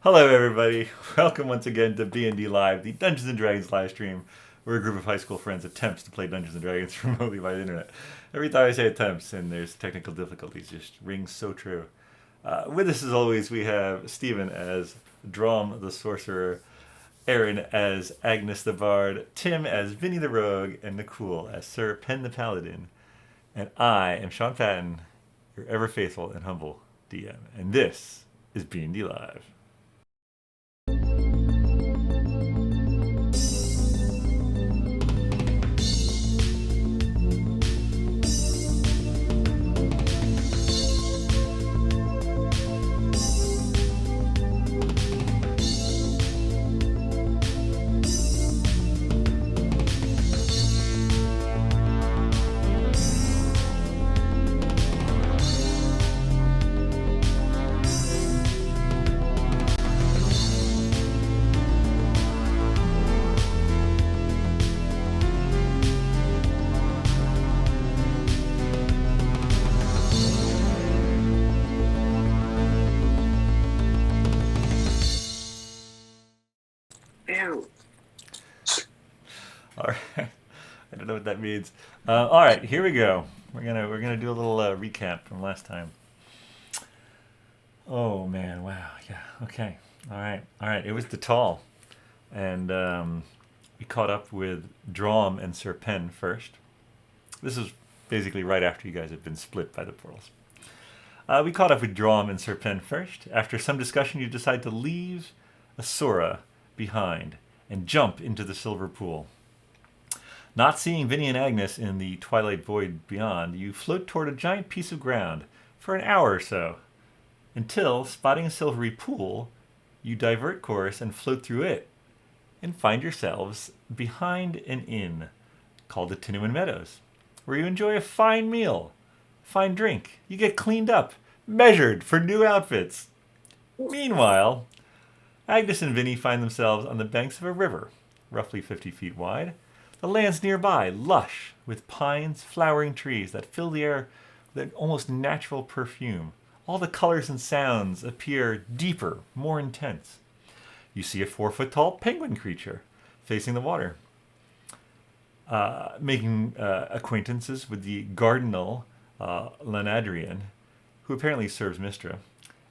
Hello, everybody. Welcome once again to BND Live, the Dungeons and Dragons live stream, where a group of high school friends attempts to play Dungeons and Dragons remotely by the internet. Every time I say attempts and there's technical difficulties, just rings so true. With us, as always, we have Stephen as Dromm the sorcerer, Erin as Agnes the bard, Tim as Vinny the rogue, and Nakul as Sir Pen the paladin. And I am Shawn, your ever faithful and humble DM, and this is BND Live. All right, I don't know what that means. All right, here we go. We're gonna do a little recap from last time. Oh man, wow, yeah, okay, all right. It was the tall, and we caught up with Dromm and Sir Pen first. This is basically right after you guys had been split by the portals. We caught up with Dromm and Sir Pen first. After some discussion, you decide to leave Asura behind and jump into the silver pool. Not seeing Vinny and Agnes in the twilight void beyond, you float toward a giant piece of ground for an hour or so, until, spotting a silvery pool, you divert course and float through it, and find yourselves behind an inn called the Tinuan Meadows, where you enjoy a fine meal, fine drink. You get cleaned up, measured for new outfits. Meanwhile, Agnes and Vinny find themselves on the banks of a river, roughly 50 feet wide. The land's nearby, lush, with pines, flowering trees that fill the air with an almost natural perfume. All the colors and sounds appear deeper, more intense. You see a 4-foot tall penguin creature facing the water, making acquaintances with the Cardinal Lanadrian, who apparently serves Mistra,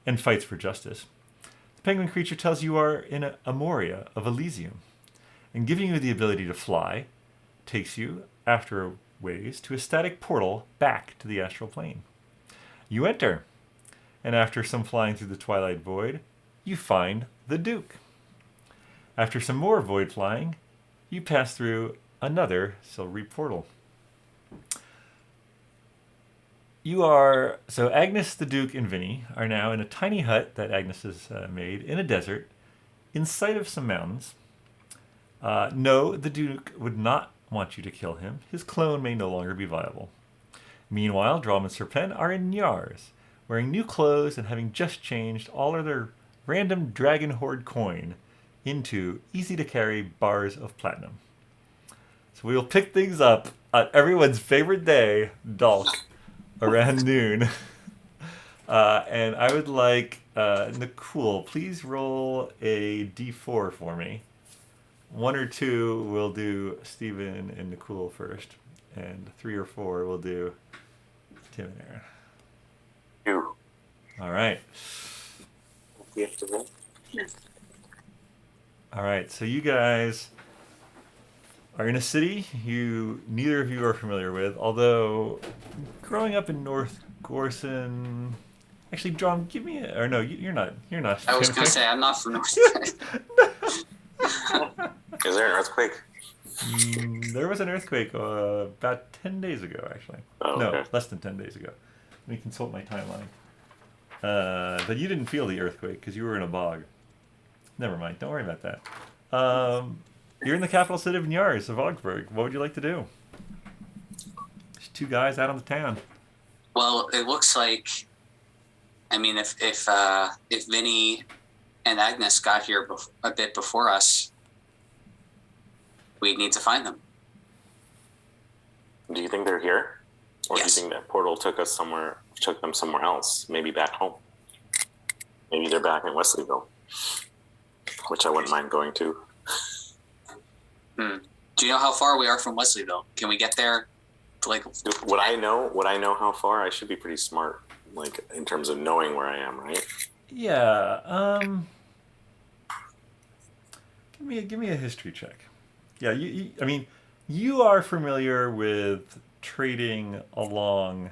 and fights for justice. The penguin creature tells you are in a Moria of Elysium, and giving you the ability to fly, takes you, after a ways, to a static portal back to the astral plane. You enter, and after some flying through the twilight void, you find the Duke. After some more void flying, you pass through another silvery portal. So Agnes, the Duke, and Vinny are now in a tiny hut that Agnes has made in a desert, in sight of some mountains. No, the Duke would not want you to kill him. His clone may no longer be viable. Meanwhile, Dromm and Sir Pen are in Nyars, wearing new clothes and having just changed all of their random dragon horde coin into easy-to-carry bars of platinum. So we will pick things up on everyone's favorite day, Dalk, around noon. And I would like Nakul, please roll a d4 for me. 1 or 2 we'll do Stephen and Nakul first, and 3 or 4 we'll do Tim and Erin. 2. All right. We have to roll? Yes. All right. So you guys are in a city neither of you are familiar with, although growing up in North Gorson. Actually, Dromm, give me a. Or no, you're not. You're not. I was going to say, I'm not from North. Is there an earthquake? There was an earthquake about 10 days ago, actually. Oh, no, okay. less than 10 days ago. Let me consult my timeline. But you didn't feel the earthquake because you were in a bog. Never mind. Don't worry about that. You're in the capital city of Nyars, of Augsburg. What would you like to do? There's 2 guys out on the town. Well, it looks like, I mean, if Vinny and Agnes got here a bit before us, we need to find them. Do you think they're here? Or Yes. do you think that portal took them somewhere else? Maybe back home. Maybe they're back in Wesleyville. which I wouldn't mind going to. Do you know how far we are from Wesleyville? Can we get there? Like, Would I know how far? I should be pretty smart, like in terms of knowing where I am, right? Yeah. Give me a history check. Yeah. I mean, you are familiar with trading along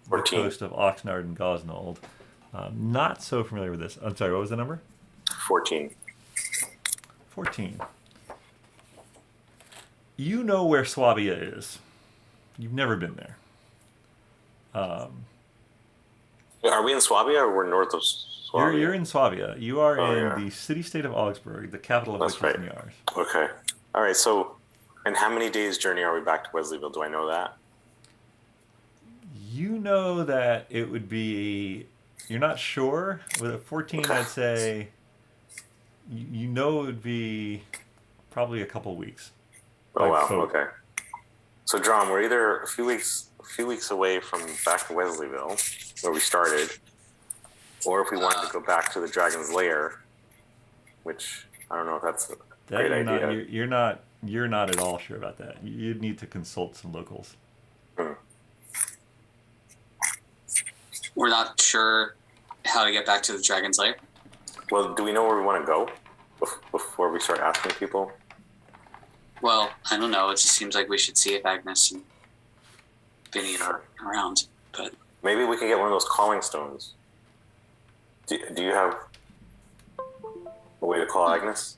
the 14. coast of Oxnard and Gosnold. Not so familiar with this. I'm sorry. What was the number? 14. 14. You know where Swabia is. You've never been there. Are we in Swabia or we're north of Swabia? You're in Swabia. You are in yeah. the city-state of Augsburg, the capital of That's which right. is Niars. Okay. All right. So, and how many days journey are we back to Wesleyville? Do I know that? You know that it would be. You're not sure. With a 14, Okay. I'd say. You know it would be probably a couple weeks. Oh By wow. boat. Okay. So, Dromm, we're either a few weeks away from back to Wesleyville, where we started, or if we wanted to go back to the Dragon's Lair, which I don't know if that's a great idea. You're not at all sure about that. You'd need to consult some locals. we're not sure how to get back to the Dragon's Lair. Well, do we know where we want to go before we start asking people? Well, I don't know. It just seems like we should see if Agnes and Vinny are around. But Maybe we can get one of those calling stones. Do you have a way to call Agnes?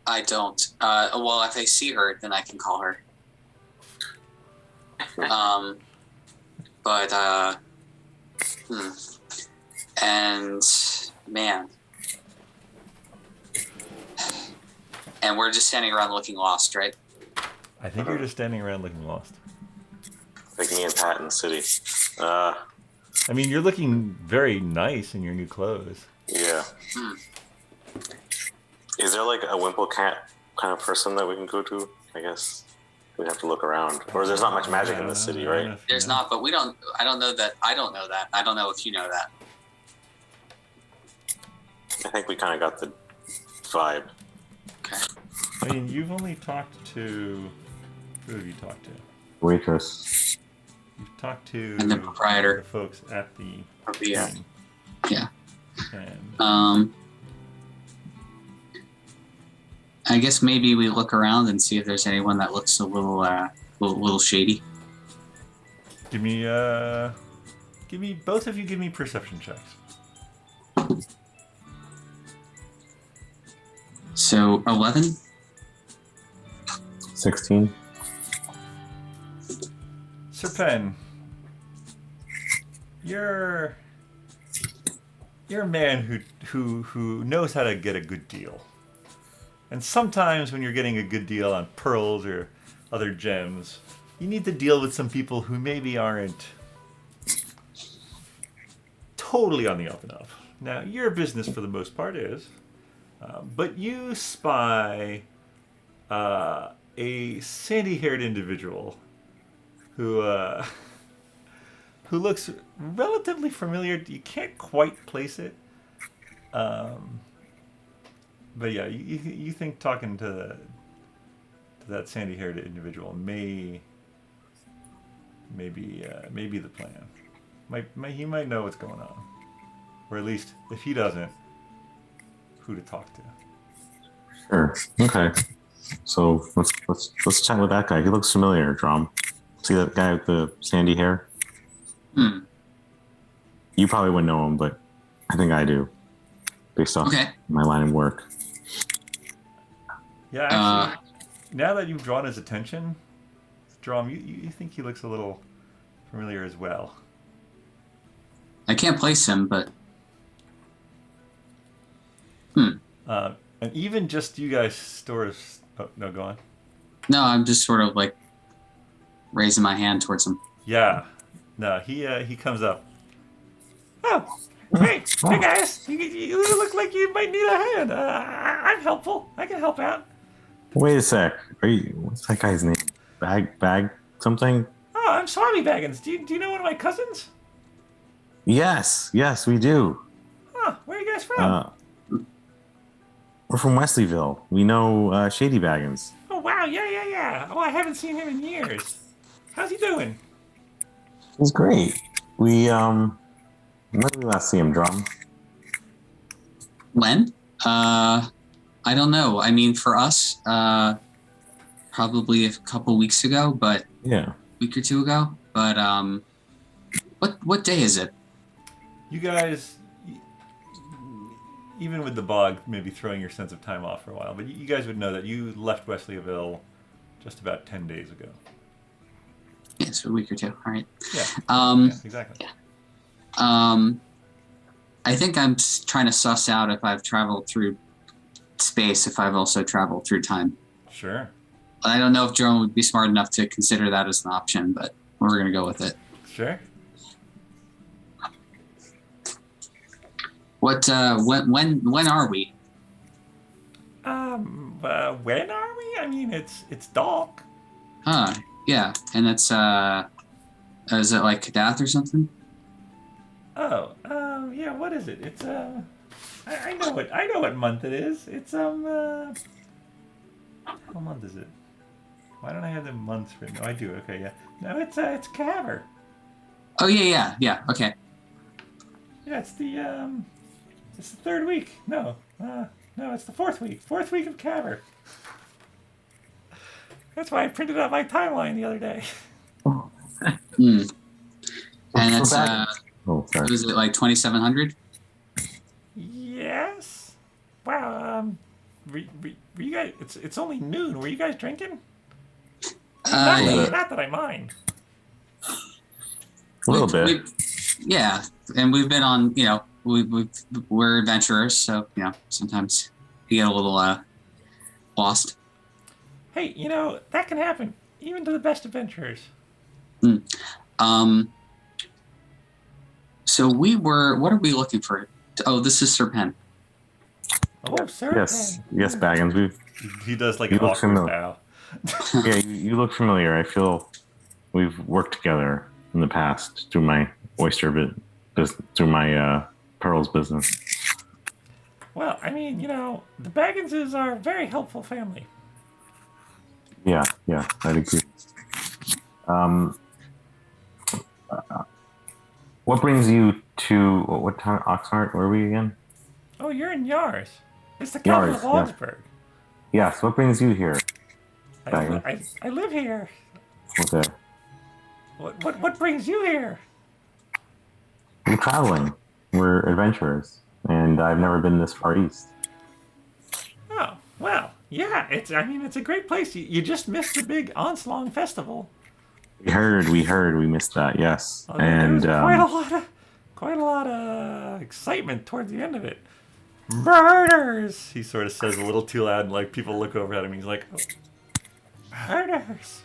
I don't. Well, if I see her, then I can call her. And man, and we're just standing around looking lost, right? I think you're just standing around looking lost. Like me and Pat in the city. I mean, you're looking very nice in your new clothes. Yeah. Is there like a Wimple Cat kind of person that we can go to? I guess we'd have to look around. Or there's not much magic in the city, right? There's not, but we don't. I don't know that. I don't know that. I don't know if you know that. I think we kind of got the vibe. Okay. I mean, you've only talked to. Who have you talked to? Waitress. You've talked to And the proprietor. the folks at the Yeah. inn. Yeah. And I guess maybe we look around and see if there's anyone that looks a little shady. give me both of you give me perception checks. So 11. 16. Serpen, you're a man who knows how to get a good deal. And sometimes when you're getting a good deal on pearls or other gems, you need to deal with some people who maybe aren't totally on the up and up. Now, your business for the most part is, but you spy a sandy-haired individual who looks relatively familiar. You can't quite place it. But yeah, you think talking to that sandy-haired individual may be the plan. He might know what's going on, or at least if he doesn't, who to talk to. Sure. Okay. So let's chat with that guy. He looks familiar, Dromm. See that guy with the sandy hair? You probably wouldn't know him, but I think I do, based off my line of work. Yeah, actually, now that you've drawn his attention, Dromm, you think he looks a little familiar as well. I can't place him, but And even just you guys stores. Oh no, go on. no, I'm just sort of like raising my hand towards him. Yeah, no, he comes up. Oh, hey guys, you look like you might need a hand. I'm helpful. I can help out. Wait a sec. What's that guy's name? Bag something? Oh, I'm Swami Baggins. Do you know one of my cousins? Yes, we do. Huh, where are you guys from? We're from Wesleyville. We know Shady Baggins. Oh, wow, yeah. Oh, I haven't seen him in years. How's he doing? He's great. When did we last see him, Drum? When? I don't know. I mean, for us, probably a couple weeks ago, but Yeah. a week or two ago. But what day is it? You guys, even with the bog maybe throwing your sense of time off for a while, but you guys would know that you left Wesleyville just about 10 days ago. Yeah, so a week or two. All right. Yeah, Yeah, exactly. I think I'm trying to suss out if I've traveled through space, if I've also traveled through time. Sure. I don't know if Jerome would be smart enough to consider that as an option, but we're going to go with it. Sure. What? When are we? When are we? I mean, it's dark. Yeah, and it's is it like Kadath or something? Oh, yeah. What is it? It's I know what month it is. It's what month is it? Why don't I have the months written? Oh, I do. Okay, yeah. No, it's Caver. Oh yeah. Okay. Yeah, it's the third week. No, it's the fourth week. Fourth week of Caver. That's why I printed out my timeline the other day. And it's sorry. was it like 2700? Yes. Wow. Were you guys? It's only noon. Were you guys drinking? Not that I mind. A little bit. Yeah, and we've been on. We're adventurers, so sometimes you get a little lost. Hey, that can happen even to the best adventurers. So what are we looking for? Oh, this is Sir Pen. Oh, sir. Yes, Baggins. He does like You an look awkward familiar. bow. Yeah, you look familiar. I feel we've worked together in the past through my through my pearls business. Well, I mean, the Bagginses are a very helpful family. Yeah, I'd agree. What brings you to what town? Oxnard? Where are we again? Oh, you're in Yars. It's the capital of Yars, Augsburg. Yes. What brings you here? I live here. Okay. What brings you here? We're traveling. We're adventurers, and I've never been this far east. Oh, well, yeah. It's a great place. You just missed the big Onslaught festival. We heard. We missed that. Yes, Oh, there was quite a lot of excitement towards the end of it. Murders! He sort of says a little too loud, and like people look over at him. He's like, oh, murders!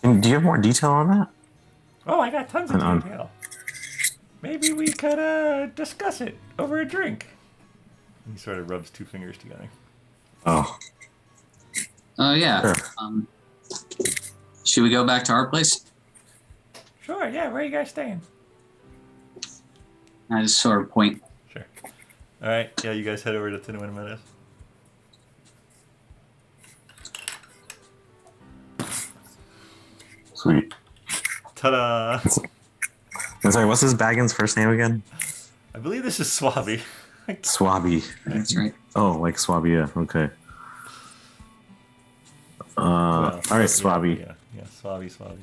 And do you have more detail on that? Oh, I got tons of detail. Maybe we could discuss it over a drink. He sort of rubs two fingers together. Oh. Oh yeah. Sure. Should we go back to our place? Sure, yeah. Where are you guys staying? I just sort of point. Sure. All right. Yeah, you guys head over to Tinwin Meadows. Sweet. Ta-da! I'm sorry, what's his Baggins' first name again? I believe this is Swabby. Swabby. That's right. Oh, like Swabia. Okay. All right, Swabby. Yeah, Swabby.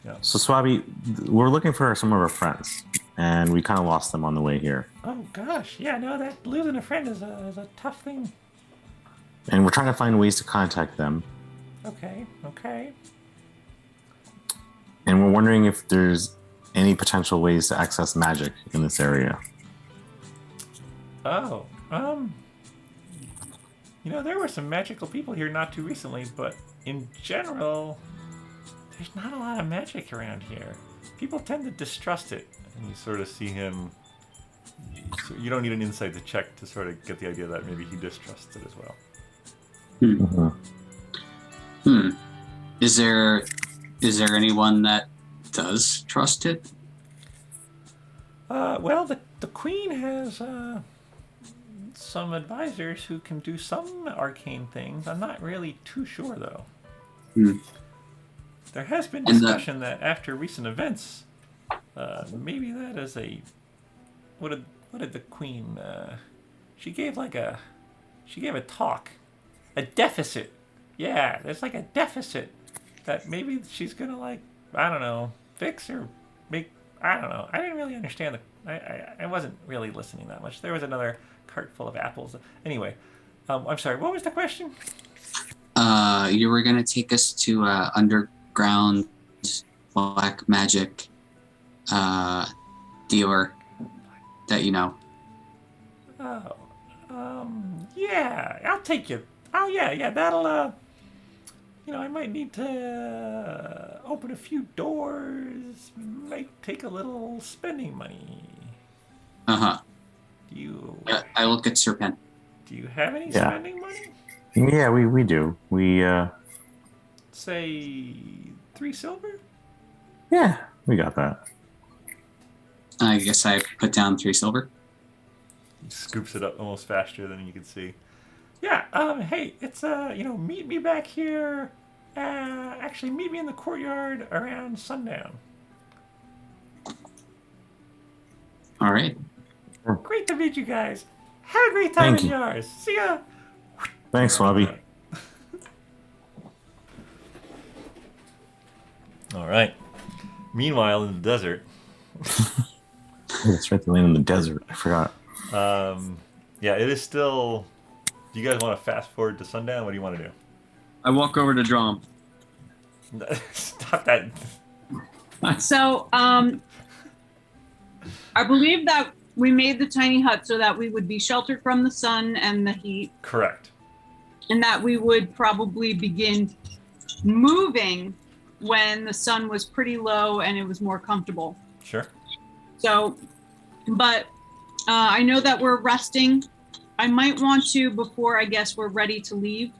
Yeah. So Swabby, we're looking for some of our friends, and we kind of lost them on the way here. Oh gosh, yeah, no, that losing a friend is a tough thing. And we're trying to find ways to contact them. Okay. And we're wondering if there's any potential ways to access magic in this area. Oh, there were some magical people here not too recently, but in general, there's not a lot of magic around here. People tend to distrust it, and you sort of see him. So you don't need an insight to check to sort of get the idea that maybe he distrusts it as well. Is there anyone that does trust it? Well, the queen has some advisors who can do some arcane things. I'm not really too sure, though. There has been discussion that after recent events, maybe that is a... What did the queen... She gave a talk. A deficit. Yeah, there's like a deficit that maybe she's gonna I don't know, fix or make. I don't know. I didn't really understand I wasn't really listening that much. There was another cart full of apples. Anyway, I'm sorry. What was the question? You were gonna take us to underground black magic dealer that you know. Oh, yeah. I'll take you. Oh, yeah. That'll I might need to open a few doors. Might take a little spending money. Uh-huh. Do you... I look at Serpent. Do you have any spending money? Yeah, we do. We, Say 3 silver? Yeah, we got that. I guess I put down 3 silver. He scoops it up almost faster than you can see. Yeah, hey, it's, meet me back here. Actually, meet me in the courtyard around sundown. All right. Great to meet you guys. Have a great time in yours. See ya. Thanks, Swabby. All right. Meanwhile, in the desert. That's right, the land in the desert. I forgot. Yeah, it is still... Do you guys want to fast forward to sundown? What do you want to do? I walk over to Dromm. Stop that. So, I believe that we made the tiny hut so that we would be sheltered from the sun and the heat. Correct. And that we would probably begin moving when the sun was pretty low and it was more comfortable. Sure. So, but I know that we're resting. I might want to, before I guess we're ready to leave,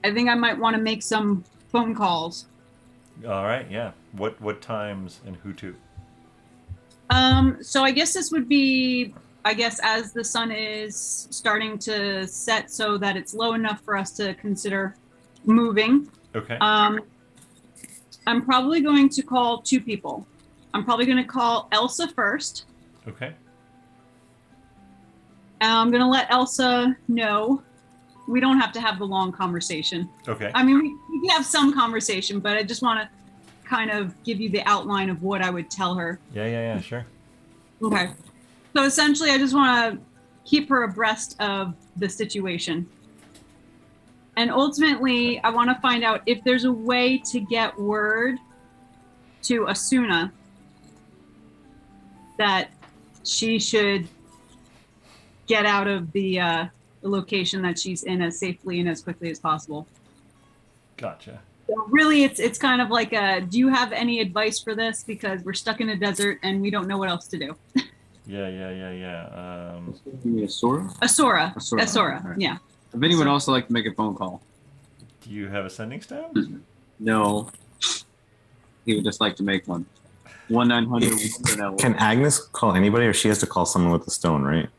I think I might want to make some phone calls. All right, yeah. What times and who to? So I guess this would be, as the sun is starting to set so that it's low enough for us to consider moving. Okay. I'm probably going to call 2 people. I'm probably going to call Elsa first. Okay. I'm going to let Elsa know. We don't have to have the long conversation. Okay. I mean, we can have some conversation, but I just want to kind of give you the outline of what I would tell her. Yeah, sure. Okay. So essentially, I just want to keep her abreast of the situation. And ultimately, I want to find out if there's a way to get word to Asuna that she should get out of the location that she's in as safely and as quickly as possible. Gotcha. So really, it's kind of like do you have any advice for this? Because we're stuck in a desert and we don't know what else to do. Yeah. Give me a Sora? Asura. Right. Yeah. Vinny would also like to make a phone call. Do you have a sending stone? No. He would just like to make one. 1-900. Can Agnes call anybody, or she has to call someone with a stone, right?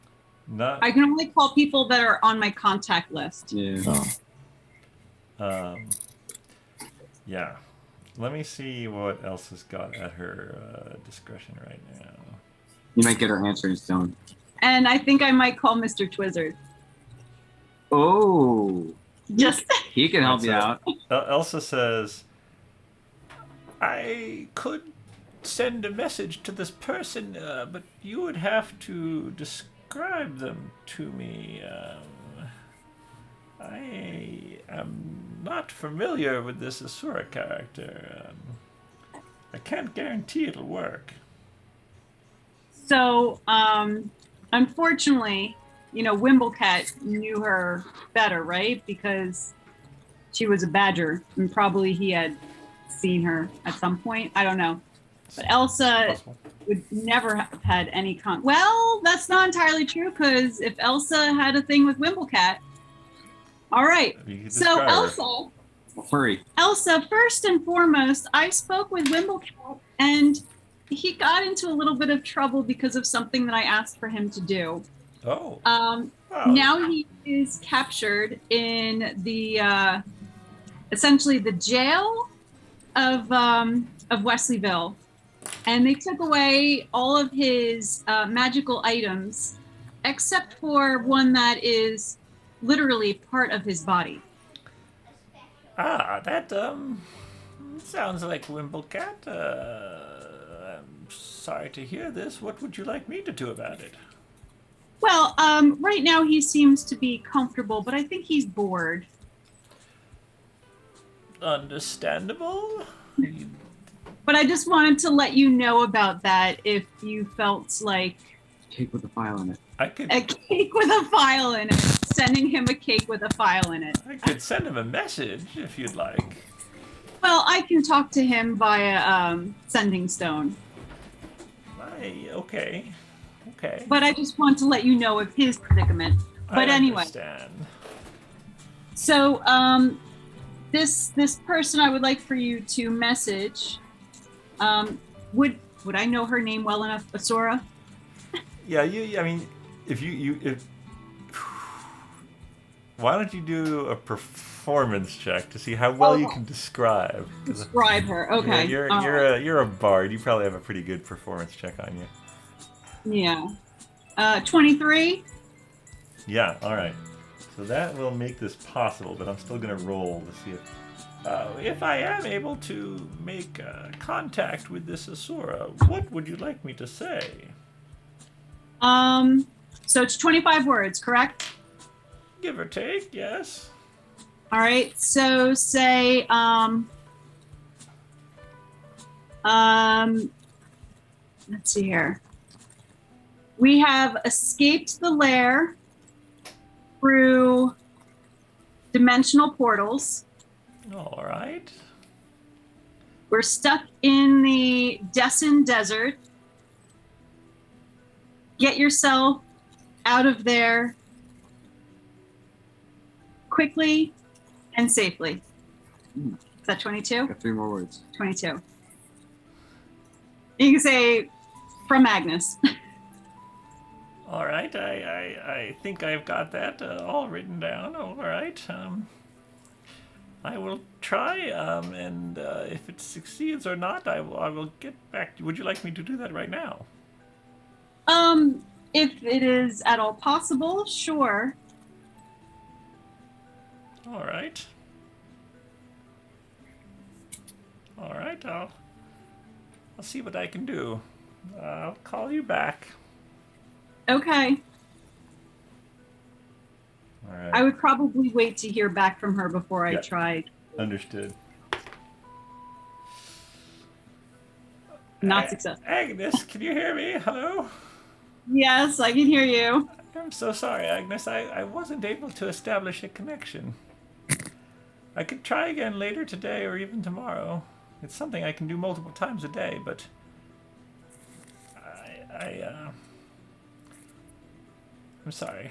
Not. I can only call people that are on my contact list. Yeah. Oh. Yeah. Let me see what else has got at her discretion right now. You might get her answering stone. And I think I might call Mr. Twizzard. Oh. Just He can help you out. Elsa says, I could send a message to this person, but you would have to describe them to me. I am not familiar with this Asura character. I can't guarantee it'll work. so, unfortunately, Wimblecat knew her better, right? Because she was a badger, and probably he had seen her at some point. I don't know. But Elsa Possible. would never have had any Well, that's not entirely true, because if Elsa had a thing with Wimblecat, all right. You could So describe her. Furry. Elsa, first and foremost, I spoke with Wimblecat, and he got into a little bit of trouble because of something that I asked for him to do. Oh. Wow. Now he is captured in the essentially the jail of Wesleyville, and they took away all of his magical items, except for one that is literally part of his body. That sounds like Wimblecat. I'm sorry to hear this. What would you like me to do about it? Well, right now he seems to be comfortable, but I think he's bored. Understandable. But I just wanted to let you know about that if you felt like Cake with a file in it. I could a cake with a file in it. Sending him a cake with a file in it. I could send him a message if you'd like. Well, I can talk to him via sending stone. Okay. But I just want to let you know of his predicament. But I anyway. Understand. So this person I would like for you to message. Would I know her name well enough, Asura? Yeah, I mean, if why don't you do a performance check to see how well you can describe? Describe her. Okay. Yeah, you're a bard. You probably have a pretty good performance check on you. Yeah. 23. Yeah. All right. So that will make this possible, but I'm still gonna roll to see if I am able to make contact with this Asura. What would you like me to say? So it's 25 words, correct? Give or take, yes. All right. So say, let's see here. We have escaped the lair through dimensional portals. All right. We're stuck in the Dessin Desert. Get yourself out of there quickly and safely. Is that 22? Got 3 more words. 22. You can say from Agnes. All right. I think I've got that all written down. All right. I will try, and if it succeeds or not, I will get back. Would you like me to do that right now? If it is at all possible, sure. All right. All right. I'll see what I can do. I'll call you back. Okay. All right. I would probably wait to hear back from her before I tried. Understood. Not successful. Agnes, can you hear me? Hello? Yes, I can hear you. I'm so sorry, Agnes. I wasn't able to establish a connection. I could try again later today or even tomorrow. It's something I can do multiple times a day, but I'm sorry.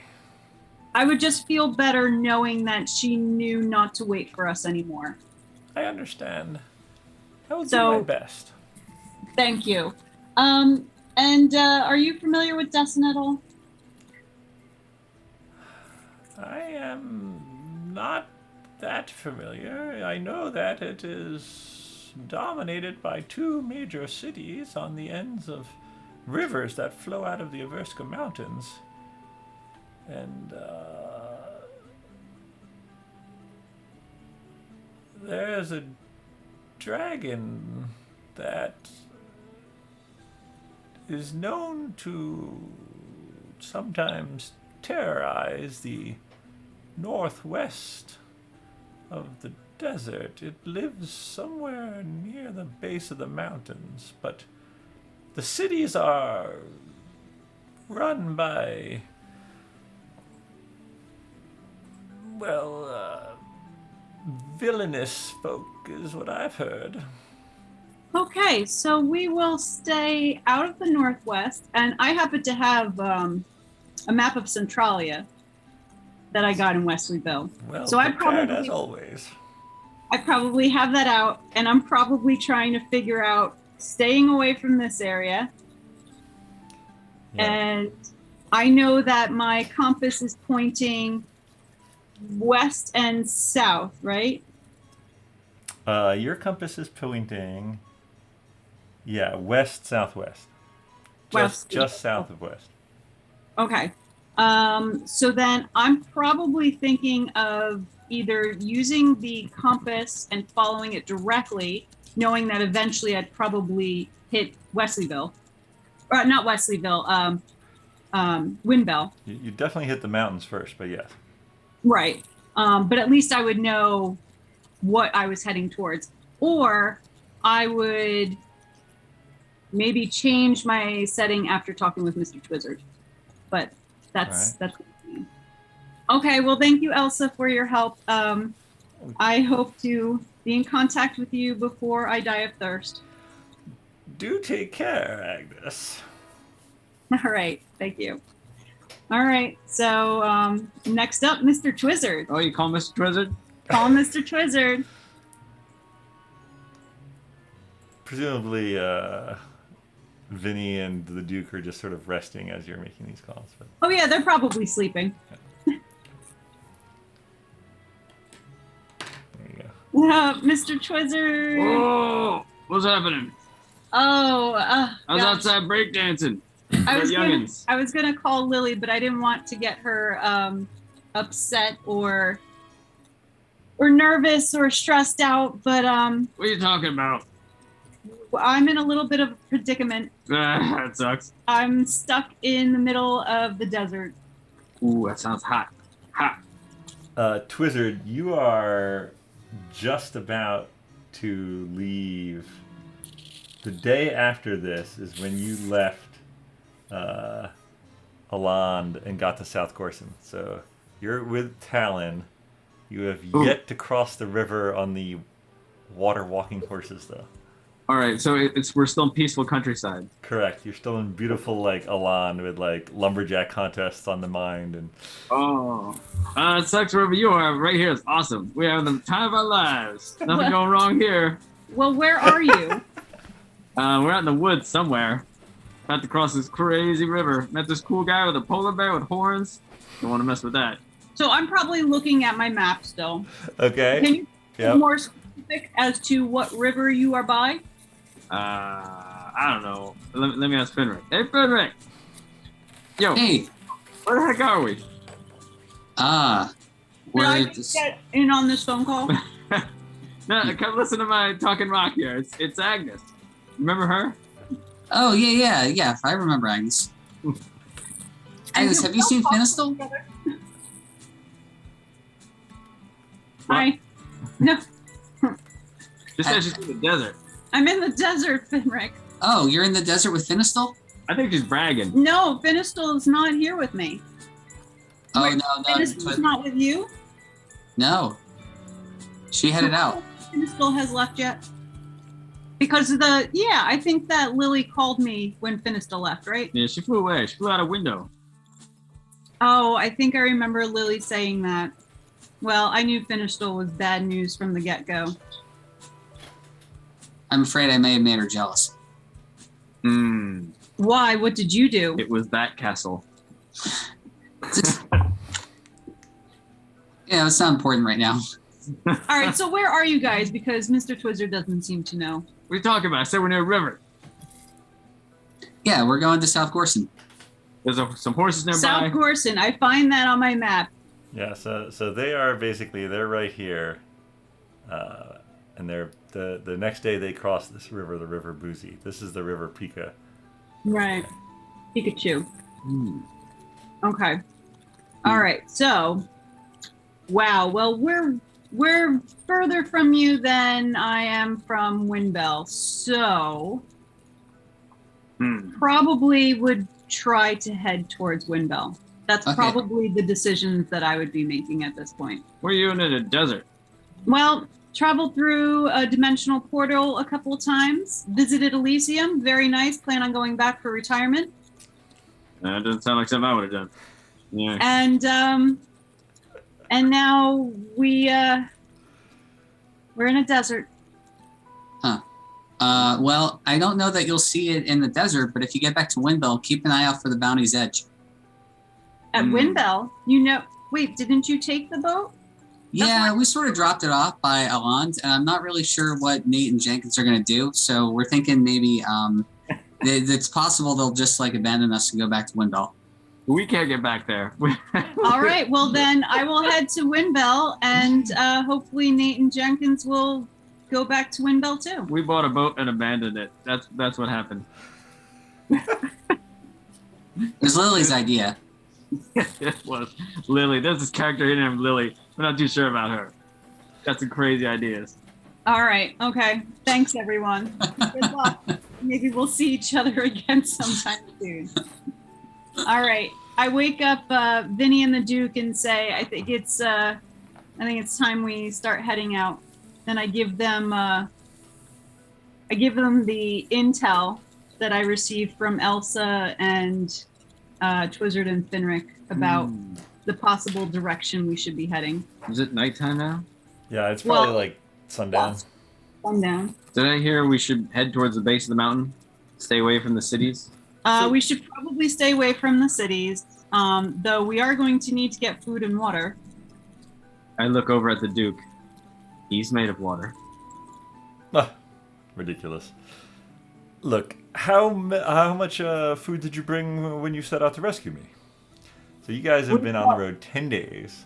I would just feel better knowing that she knew not to wait for us anymore. I understand. I will do my best. Thank you. And are you familiar with Destin at all? I am not that familiar. I know that it is dominated by 2 major cities on the ends of rivers that flow out of the Averska Mountains. And there's a dragon that is known to sometimes terrorize the northwest of the desert. It lives somewhere near the base of the mountains, but the cities are run by, villainous folk is what I've heard. Okay, so we will stay out of the northwest, and I happen to have a map of Centralia that I got in Wesleyville. Well, so prepared as always. I probably have that out, and I'm probably trying to figure out staying away from this area. Yeah. And I know that my compass is pointing west and south, right? Your compass is pointing, west southwest, just south of west. Okay. So then I'm probably thinking of either using the compass and following it directly, knowing that eventually I'd probably hit Wesleyville, or not Wesleyville, Windbell. You definitely hit the mountains first, but yes. Right. But at least I would know what I was heading towards. Or I would maybe change my setting after talking with Mr. Twizzard. But that's okay. Well, thank you, Elsa, for your help. I hope to be in contact with you before I die of thirst. Do take care, Agnes. All right. Thank you. All right. So next up, Mr. Twizzard. Oh, you call Mr. Twizzard? Call Mr. Twizzard. Presumably, Vinny and the Duke are just sort of resting as you're making these calls. But... Oh yeah, they're probably sleeping. There you go. Mr. Twizzard. Whoa! What's happening? Oh, I was gosh. outside breakdancing. I was youngins. gonna call Lily, but I didn't want to get her upset or nervous or stressed out. But What are you talking about? I'm in a little bit of a predicament. That sucks. I'm stuck in the middle of the desert. Ooh, that sounds hot. Hot. Twizzard, you are just about to leave. The day after this is when you left Aland and got to South Gorson. So you're with Talon. You have yet to cross the river on the water walking horses, though. All right, so we're still in peaceful countryside. Correct. You're still in beautiful Aland with lumberjack contests on the mind and. Oh, it sucks wherever you are. Right here is awesome. We have the time of our lives. Nothing going wrong here. Well, where are you? We're out in the woods somewhere. About to cross this crazy river. Met this cool guy with a polar bear with horns. Don't want to mess with that. So I'm probably looking at my map still. Okay. Can you be Yep. more specific as to what river you are by? I don't know. Let me ask Finric. Hey, Finric! Yo, Hey, where the heck are we? Did I we're just get in on this phone call? No, come listen to my talking rock here. It's Agnes. Remember her? oh yeah. I remember Agnes. Agnes, have you seen Finistle? Hi. No, Just said she's in the desert. I'm in the desert, Finric. Oh, you're in the desert with Finistle? I think she's bragging. No, Finistle is not here with me. Oh Wait, no, Finistle's not with you? no. She headed out. Finistle has left yet? Because I think that Lily called me when Finistle left, right? Yeah, she flew away. She flew out a window. Oh, I think I remember Lily saying that. Well, I knew Finistle was bad news from the get-go. I'm afraid I may have made her jealous. Why? What did you do? It was that castle. Yeah, it's not important right now. All right, so where are you guys? Because Mr. Twizzard doesn't seem to know. What are you talking about? I said we're near a river. Yeah, we're going to South Gorson. There's some horses nearby. South Gorson. I find that on my map. Yeah, so they are they're right here, and they're the next day they cross this river, the River Boozy. This is the River Pika. Right. Pikachu. Okay. All right. So, wow. Well, we're further from you than I am from Windbell. So, probably would try to head towards Windbell. That's Okay. probably the decisions that I would be making at this point. What are you doing in the desert? Well, traveled through a dimensional portal a couple of times, visited Elysium, very nice, plan on going back for retirement. That doesn't sound like something I would have done. Yeah. And now we're in a desert. Well, I don't know that you'll see it in the desert, but if you get back to Windbell, keep an eye out for the Bounty's Edge. At Windbell, you know. Wait, didn't you take the boat? Yeah, we sort of dropped it off by Alond, and I'm not really sure what Nate and Jenkins are going to do. So we're thinking maybe it's possible they'll just like abandon us and go back to Windbell. We can't get back there. All right. Well, then I will head to Windbell, and hopefully Nate and Jenkins will go back to Windbell too. We bought a boat and abandoned it. That's what happened. It was Lily's idea. It was Lily. There's this character here named Lily. We're not too sure about her. Got some crazy ideas. All right. Okay. Thanks, everyone. Good luck. Maybe we'll see each other again sometime soon. All right. I wake up Vinny and the Duke and say, I think it's time we start heading out. Then I give them the intel that I received from Elsa and Twizzard and Finric about the possible direction we should be heading. Is it nighttime now? Yeah, it's probably like sundown. Yes. Sundown. Did I hear we should head towards the base of the mountain? Stay away from the cities? We should probably stay away from the cities, though we are going to need to get food and water. I look over at the Duke. He's made of water. Ridiculous. Look, how much food did you bring when you set out to rescue me? So you guys have been on the road 10 days.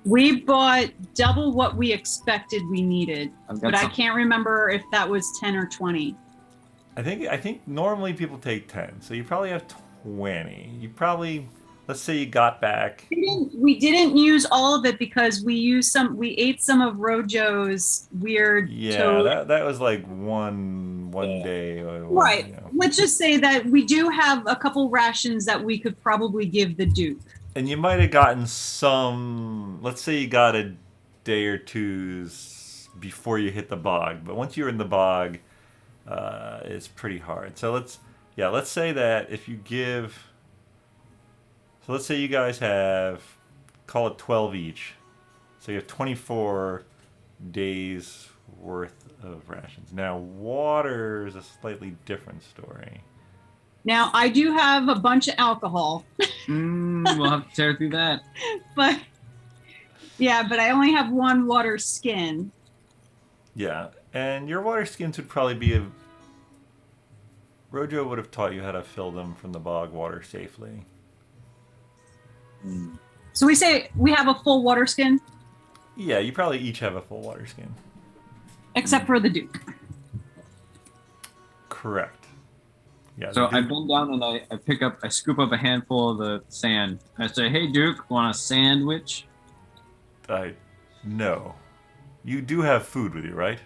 We bought double what we expected we needed, but I some- can't remember if that was 10 or 20. I think normally people take 10, so you probably have 20. You probably, let's say you got back. We didn't use all of it because we ate some of Rojo's weird toad. that was like one day. Right. You know. Let's just say that we do have a couple rations that we could probably give the Duke. And you might have gotten some, let's say you got a day or two's before you hit the bog. But once you're in the bog, it's pretty hard. So let's say that if you give, so let's say you guys have, call it 12 each. So you have 24 days worth of rations. Now water is a slightly different story. Now, I do have a bunch of alcohol. We'll have to tear through that. But I only have one water skin. Yeah, and your water skins would probably be Rojo would have taught you how to fill them from the bog water safely. So we say we have a full water skin? Yeah, you probably each have a full water skin. Except for the Duke. Correct. Yeah. So I bend down and I scoop up a handful of the sand. I say, "Hey Duke, want a sandwich?" No. You do have food with you, right?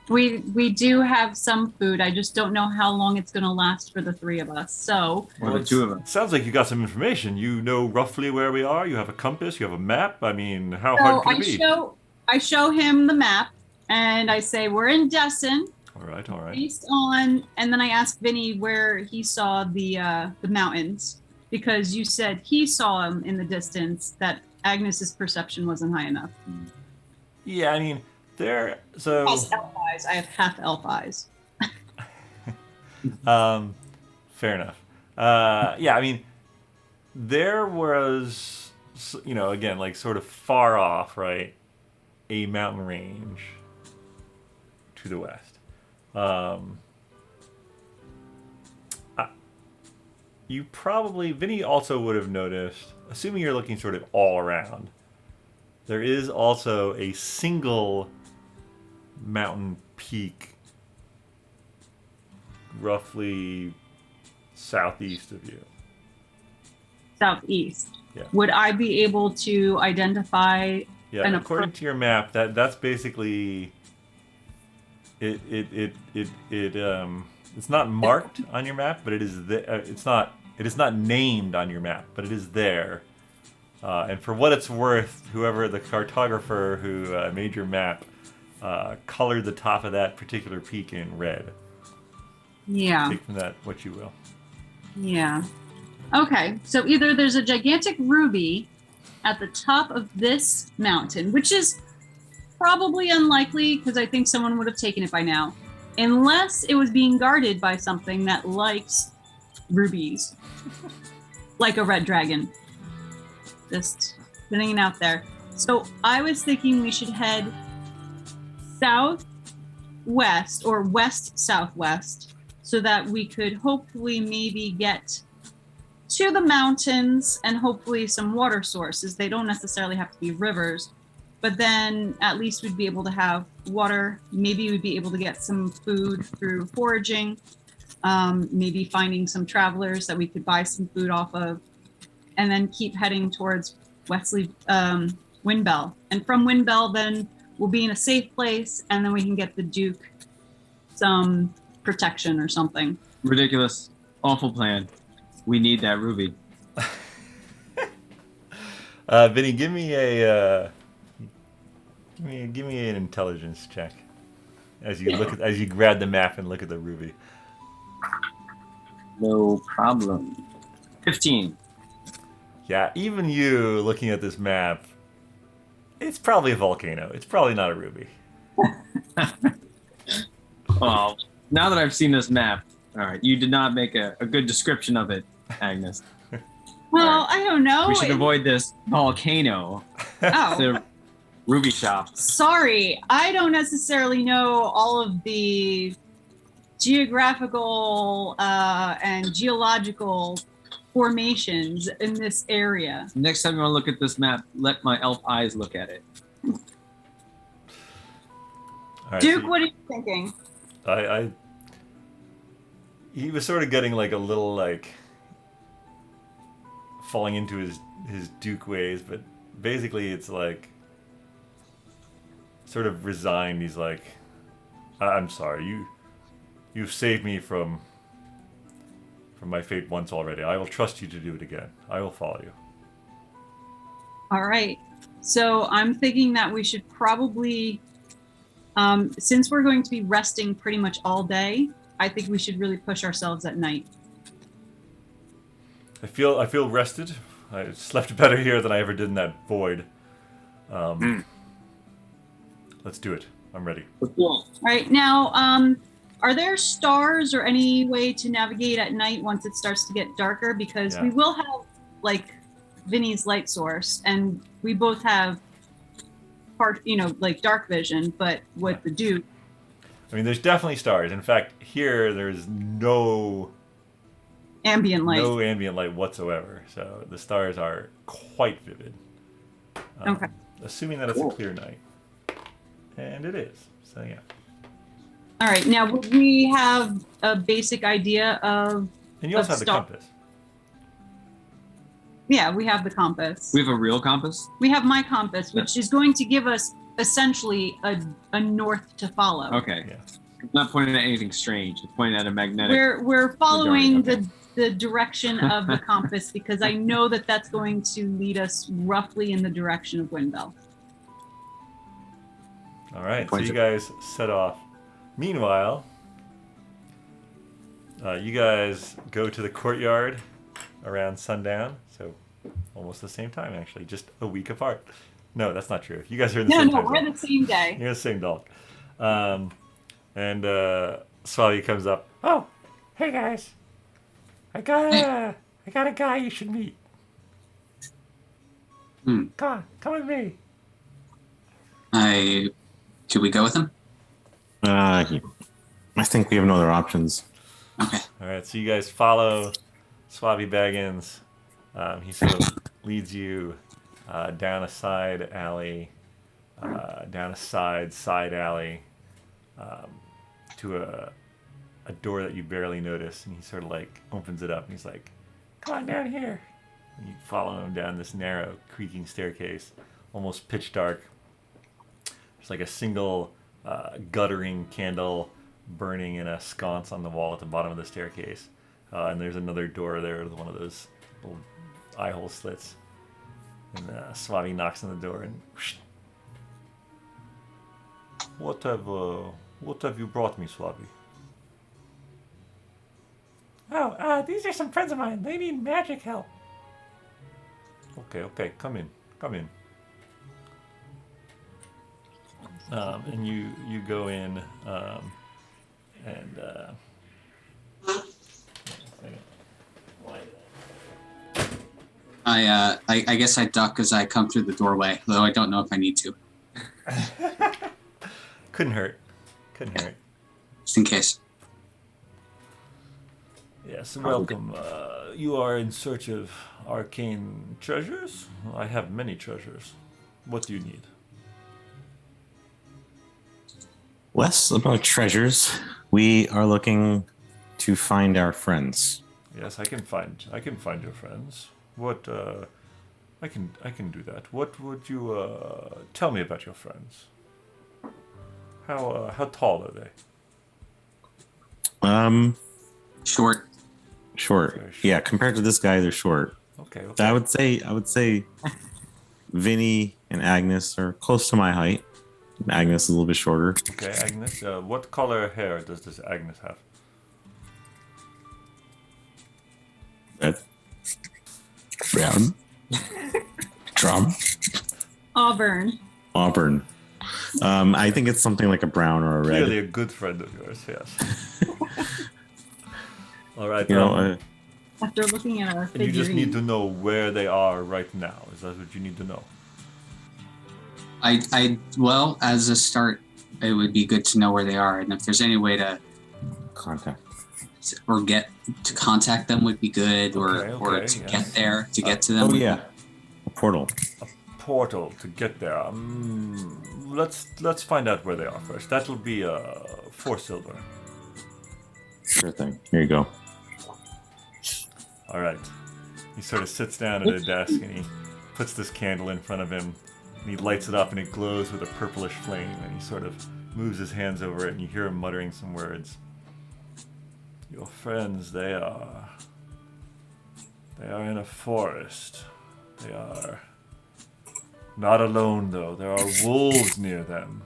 We do have some food. I just don't know how long it's going to last for the three of us. So, Or the two of them. Sounds like you got some information. You know roughly where we are. You have a compass. You have a map. I mean, how hard can it be? I show him the map, and I say we're in Destin. All right. And then I ask Vinny where he saw the mountains, because you said he saw them in the distance. That Agnes's perception wasn't high enough. Yeah, I mean, there. So. Plus elf eyes. I have half elf eyes. Fair enough. Yeah, I mean, there was, again, like sort of far off, right? A mountain range to the west. You probably, Vinny also would have noticed, assuming you're looking sort of all around, there is also a single mountain peak roughly southeast of you. Southeast. Yeah. Would I be able to identify? Yeah, according to your map, that's basically it's not marked on your map, but it is it is not named on your map, but it is there. And for what it's worth, whoever the cartographer who made your map colored the top of that particular peak in red. Yeah. Take from that what you will. Yeah. Okay, so either there's a gigantic ruby at the top of this mountain, which is probably unlikely because I think someone would have taken it by now. Unless it was being guarded by something that likes rubies. Like a red dragon. Just putting it out there. So I was thinking we should head southwest or west-southwest so that we could hopefully maybe get to the mountains and hopefully some water sources. They don't necessarily have to be rivers, but then at least we'd be able to have water. Maybe we'd be able to get some food through foraging, maybe finding some travelers that we could buy some food off of, and then keep heading towards Windbell. And from Windbell, then we'll be in a safe place, and then we can get the Duke some protection or something. Ridiculous. Awful plan. We need that ruby. Vinny, give me a give me an intelligence check as you look as you grab the map and look at the ruby. No problem. 15. Yeah, even you looking at this map, it's probably a volcano. It's probably not a ruby. Well, now that I've seen this map, all right, you did not make a good description of it, Agnes. Well, Right. I don't know. We should avoid this volcano. Oh, The ruby shop. sorry. I don't necessarily know all of the geographical and geological formations in this area. Next time you want to look at this map, let my elf eyes look at it. All right, Duke, so what are you thinking? he was sort of getting like a little like falling into his Duke ways, but basically it's like sort of resigned. He's like, I'm sorry, you've saved me from my fate once already. I will trust you to do it again. I will follow you. All right. So I'm thinking that we should probably, since we're going to be resting pretty much all day, I think we should really push ourselves at night. I feel rested. I slept better here than I ever did in that void. Let's do it. I'm ready. All right. Now, are there stars or any way to navigate at night once it starts to get darker? Because Yeah. we will have like Vinny's light source, and we both have like dark vision, but with the Duke. I mean, there's definitely stars. In fact, here there's no Ambient light. no ambient light whatsoever. So the stars are quite vivid. Okay. Assuming that it's a clear night. And it is. So yeah. All right. Now, would we have a basic idea of? And you also have the star- compass. Yeah, we have the compass. We have a real compass? We have my compass, which is going to give us essentially a north to follow. Okay. Yeah. It's not pointing at anything strange. It's pointing at a magnetic. We're following okay. the direction of the compass because I know that that's going to lead us roughly in the direction of Windbell. All right. So Points you it. guys set off. Meanwhile, you guys go to the courtyard around sundown. So almost the same time, actually. Just a week apart. No, that's not true. You guys are in the No, same no, time we're zone. the same day. You're the same dog. And Swally comes up. Oh, hey guys. I got a guy you should meet. Come on, come with me. Should we go with him? I think we have no other options. Okay. All right, so you guys follow Swabby Baggins. He sort of leads you down a side alley, down a side alley, to a door that you barely notice, and he sort of like opens it up, and he's like, "Come on down here." And you follow him down this narrow, creaking staircase, almost pitch dark. There's like a single guttering candle burning in a sconce on the wall at the bottom of the staircase, and there's another door there with one of those little eye hole slits. And Swabby knocks on the door and, whoosh. What have you brought me, Swabby? Oh, these are some friends of mine. They need magic help. Okay, come in. and you go in, and I guess I duck as I come through the doorway, though I don't know if I need to, couldn't hurt. just in case. Yes, welcome. You are in search of arcane treasures? I have many treasures. What do you need? Less about treasures. We are looking to find our friends. Yes, I can find your friends. What I can do that. What would you tell me about your friends? How tall are they? Short. Short. Very short. Yeah, compared to this guy, they're short. Okay. I would say Vinny and Agnes are close to my height. Agnes is a little bit shorter. Okay, Agnes. What color hair does this Agnes have? Red. Brown. Drum. Auburn. Auburn. I think it's something like a brown or a red. Clearly a good friend of yours, yes. All right. You know, After looking at our and figurine. you just need to know where they are right now. Is that what you need to know? Well, as a start, it would be good to know where they are, and if there's any way to contact. or get to contact them would be good, or to yes. get there to get to them. Oh yeah, a portal. Portal to get there. Let's find out where they are first. That'll be 4 silver. Sure thing. Here you go. All right. He sort of sits down at a desk and he puts this candle in front of him and he lights it up and it glows with a purplish flame and he sort of moves his hands over it and you hear him muttering some words. Your friends, they are in a forest. They are not alone though. There are wolves near them.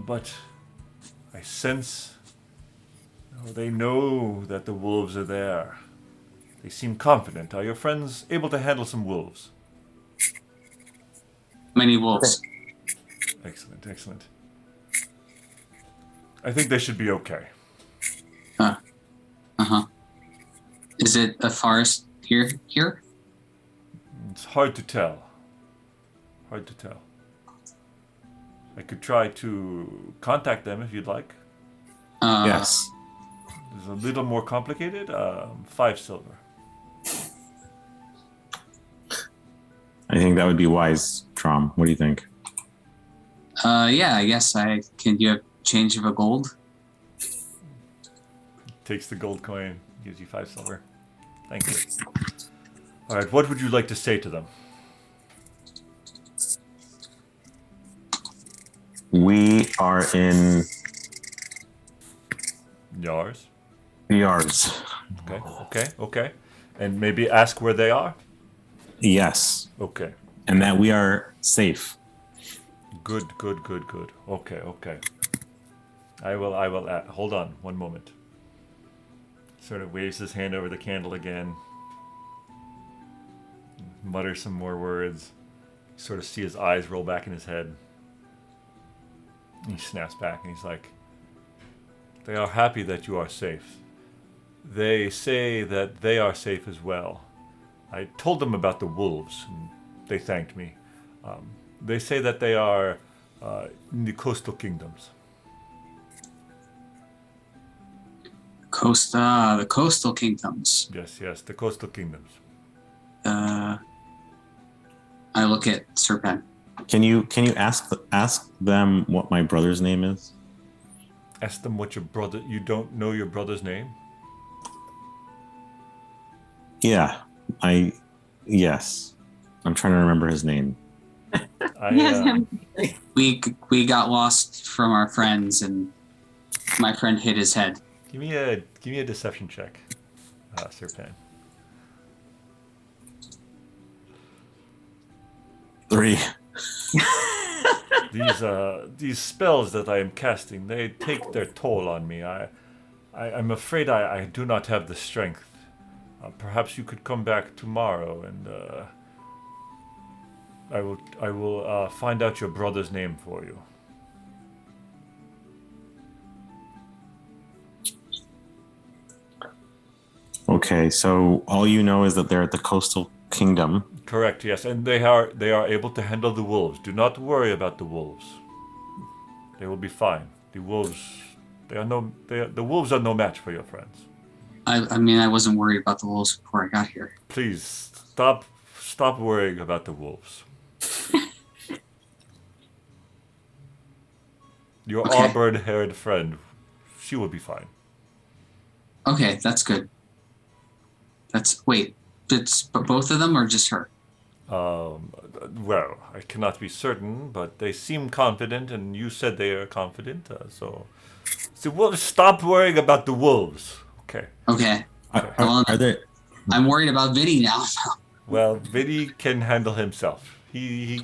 But I sense they know that the wolves are there. They seem confident. Are your friends able to handle some wolves? Many wolves. Excellent. I think they should be okay. Is it a forest here? It's hard to tell. I could try to contact them if you'd like. Yes. It's a little more complicated. 5 silver. I think that would be wise, Dromm. What do you think? Yeah, I guess can you have change of a gold? Takes the gold coin, gives you 5 silver. Thank you. All right, what would you like to say to them? We are in Yours. yards. Okay. And maybe ask where they are? Yes. Okay. And that we are safe. Good. Okay. I will hold on one moment. Sort of waves his hand over the candle again. Mutters some more words. You sort of see his eyes roll back in his head. He snaps back and he's like, they are happy that you are safe. They say that they are safe as well. I told them about the wolves and they thanked me. They say that they are in the coastal kingdoms. The coastal kingdoms. Yes, the coastal kingdoms. I look at Serpent. Can you ask them what my brother's name is? Ask them what you don't know your brother's name? Yeah. Yes. I'm trying to remember his name. We got lost from our friends and my friend hit his head. Give me a deception check, Serpent. 3. These spells that I am casting, they take their toll on me. I'm afraid I do not have the strength. Perhaps you could come back tomorrow and I will find out your brother's name for you. Okay, so all you know is that they're at the coastal kingdom. Correct, yes, and they are able to handle the wolves. Do not worry about the wolves. They will be fine. The wolves, the wolves are no match for your friends. I mean, I wasn't worried about the wolves before I got here. Please stop worrying about the wolves. Your Okay. auburn-haired friend, she will be fine. Okay, that's good. Wait, it's both of them or just her? Well, I cannot be certain, but they seem confident, and you said they are confident, so well, stop worrying about the wolves. Okay. Okay. Are there? I'm worried about Vinny now. Well, Vinny can handle himself. He's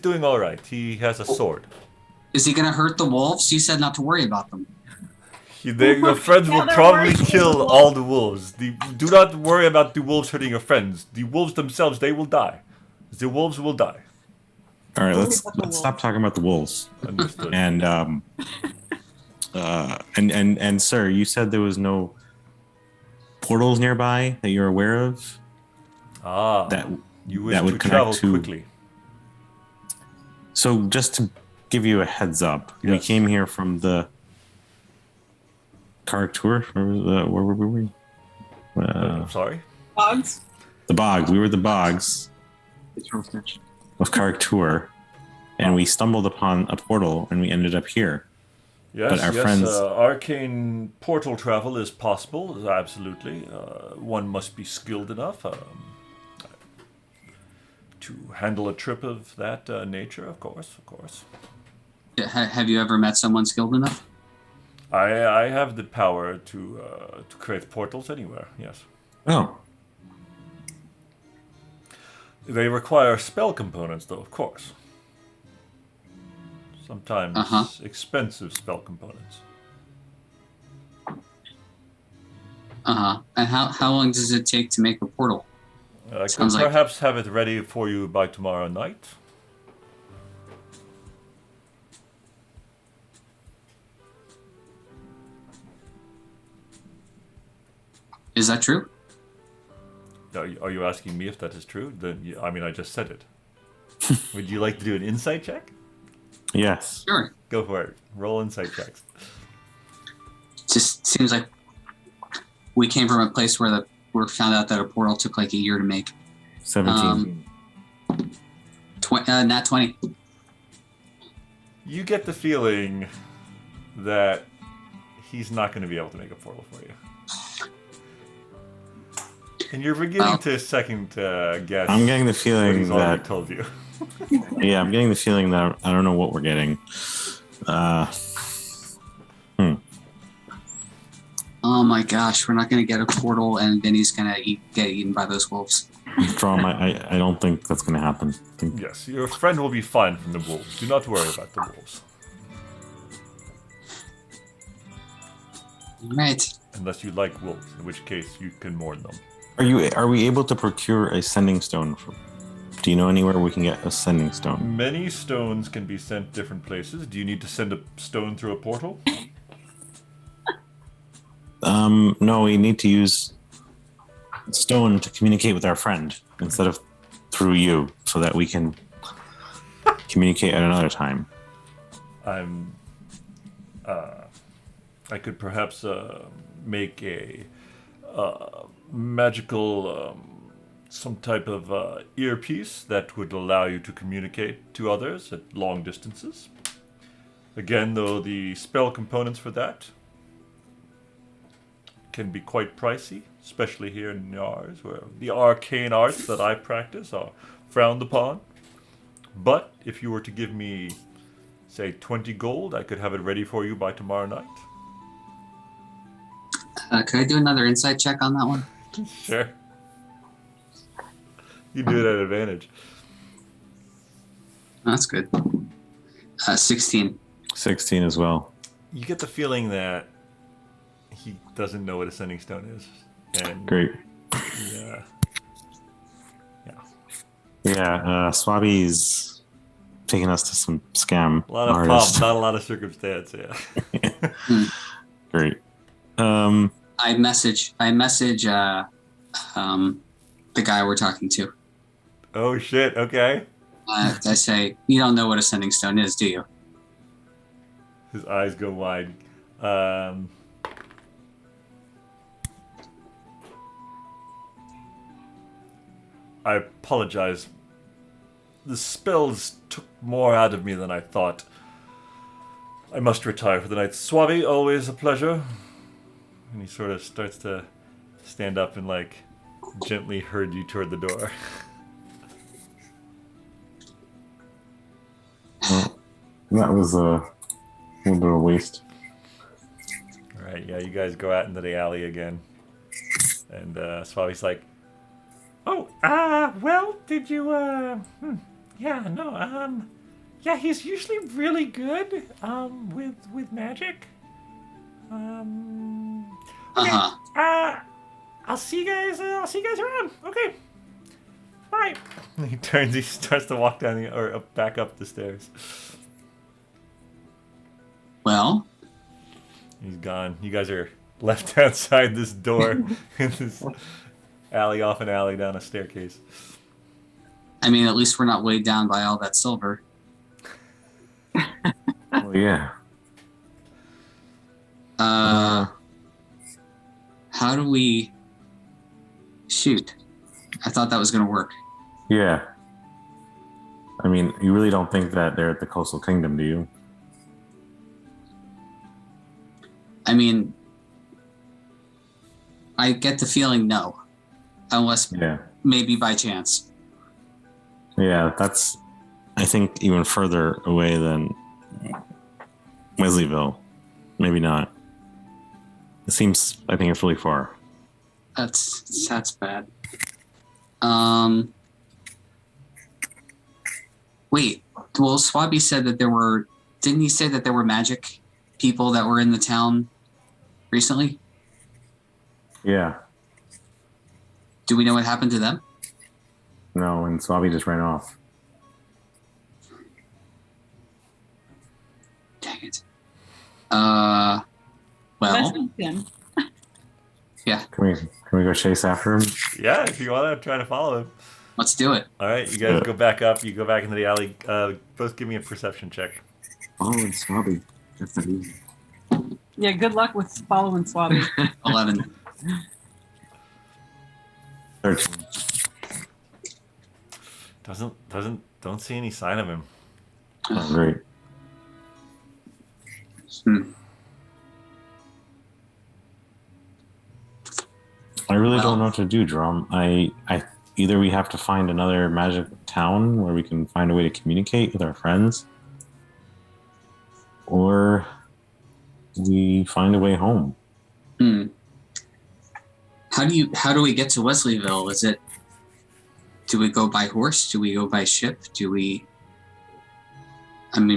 doing all right. He has a sword. Is he gonna hurt the wolves? You said not to worry about them. Your friends will they're probably working kill with all the wolves. Do not worry about the wolves hurting your friends. The wolves themselves, they will die. The wolves will die. All right, let's about the wolves. stop talking about the wolves. Understood. And sir, you said there was no portals nearby that you're aware of. That you wish that would to connect travel to- quickly. So just to give you a heads up, we Yes. came here from the Tour. Where were we? I'm sorry. Dogs. The bogs. We were the bogs It's real sketch. of Tour, and we stumbled upon a portal, and we ended up here. Yes, But our friends- arcane portal travel is possible, absolutely. One must be skilled enough to handle a trip of that nature, of course. Have you ever met someone skilled enough? I have the power to create portals anywhere, yes. Oh, They require spell components, though, of course. Sometimes expensive spell components. And how long does it take to make a portal? I could Sounds like- perhaps have it ready for you by tomorrow night. Is that true? Are you asking me if that is true? Then I just said it. Would you like to do an insight check? yes. Sure. Go for it. Roll insight checks. Just seems like we came from a place where we found out that a portal took like a year to make. 17. Nat 20. You get the feeling that he's not going to be able to make a portal for you. And you're beginning to second guess I'm getting the what feeling he's already that. told you. Yeah, I'm getting the feeling that I don't know what we're getting. Oh my gosh, we're not going to get a portal and Vinny's going to get eaten by those wolves. Dromm, I don't think that's going to happen. I think- Yes, your friend will be fine from the wolves. Do not worry about the wolves. All right. Unless you like wolves, in which case you can mourn them. Are we able to procure a sending stone? Do you know anywhere we can get a sending stone? Many stones can be sent different places. Do you need to send a stone through a portal? No, we need to use stone to communicate with our friend instead of through you, so that we can communicate at another time. I could perhaps make a magical, some type of earpiece that would allow you to communicate to others at long distances. Again, though, the spell components for that can be quite pricey, especially here in Yars, where the arcane arts that I practice are frowned upon. But if you were to give me, say, 20 gold, I could have it ready for you by tomorrow night. Could I do another insight check on that one? Sure. You do it at advantage. That's good. 16. 16 as well. You get the feeling that he doesn't know what a sending stone is. And Great. yeah. Yeah, Yeah, Swabby's taking us to some scam A lot of artist. pomp, not a lot of circumstance. Yeah. Great. I message the guy we're talking to. Oh shit. Okay. I say, you don't know what a sending stone is, do you? His eyes go wide. I apologize. The spells took more out of me than I thought. I must retire for the night. Swabby, always a pleasure. And he sort of starts to stand up and like gently herd you toward the door. Well, that was a little bit of a waste. Alright, yeah, you guys go out into the alley again. And Swabby's like, oh, well, did you, yeah, no, yeah, he's usually really good, with magic. Okay, I'll see you guys around. Okay. Bye. He starts to walk down back up the stairs. Well, He's gone. You guys are left outside this door in this alley, off an alley down a staircase. I mean, at least we're not weighed down by all that silver. Oh, yeah. How do we shoot? I thought that was going to work. Yeah. I mean, you really don't think that they're at the Coastal Kingdom, do you? I mean, I get the feeling no. Unless Yeah. maybe by chance. Yeah, that's, I think, even further away than Wesleyville. Maybe not. It seems, I think it's really far. That's bad. Wait, well, Swabby said that didn't he say that there were magic people that were in the town recently? Yeah. Do we know what happened to them? No, and Swabby just ran off. Dang it. Well, That's him. Can we go chase after him? Yeah, if you want to try to follow him. let's do it. All right, you guys go back up. You go back into the alley. Both give me a perception check. Oh, it's Swabby. That's not easy. Yeah, good luck with following Swabby. 11. 13. Don't see any sign of him. Oh, great. I really don't know what to do, Dromm. I either we have to find another magic town where we can find a way to communicate with our friends, or we find a way home. How do we get to Wesleyville? Do we go by horse? Do we go by ship?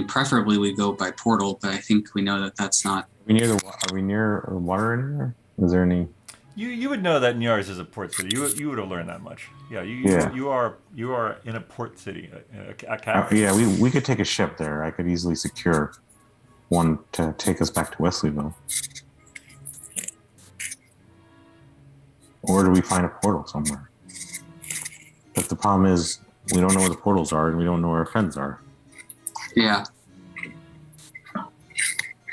Preferably we go by portal, but I think we know that that's not. Are we near water anywhere? Is there any? You would know that Nyars is a port city. You would have learned that much. Yeah, you are in a port city. A capital. Yeah, we could take a ship there. I could easily secure one to take us back to Wesleyville. Or do we find a portal somewhere? But the problem is we don't know where the portals are and we don't know where our friends are. Yeah.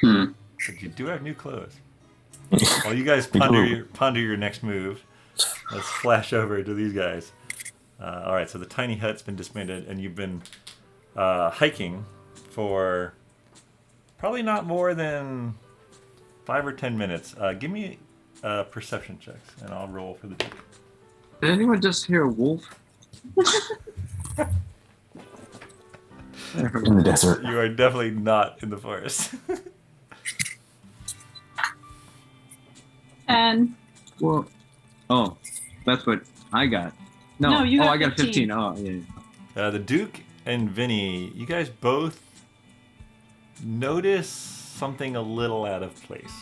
But you do have new clothes. While you guys ponder your next move, let's flash over to these guys. All right, so the tiny hut's been dismantled, and you've been hiking for probably not more than 5 or 10 minutes. Give me perception checks, and I'll roll for the. Did anyone just hear a wolf? In the desert. You are definitely not in the forest. And Well, oh, that's what I got. No, No, you got I got 15. 15. Oh, yeah. The Duke and Vinny, you guys both notice something a little out of place.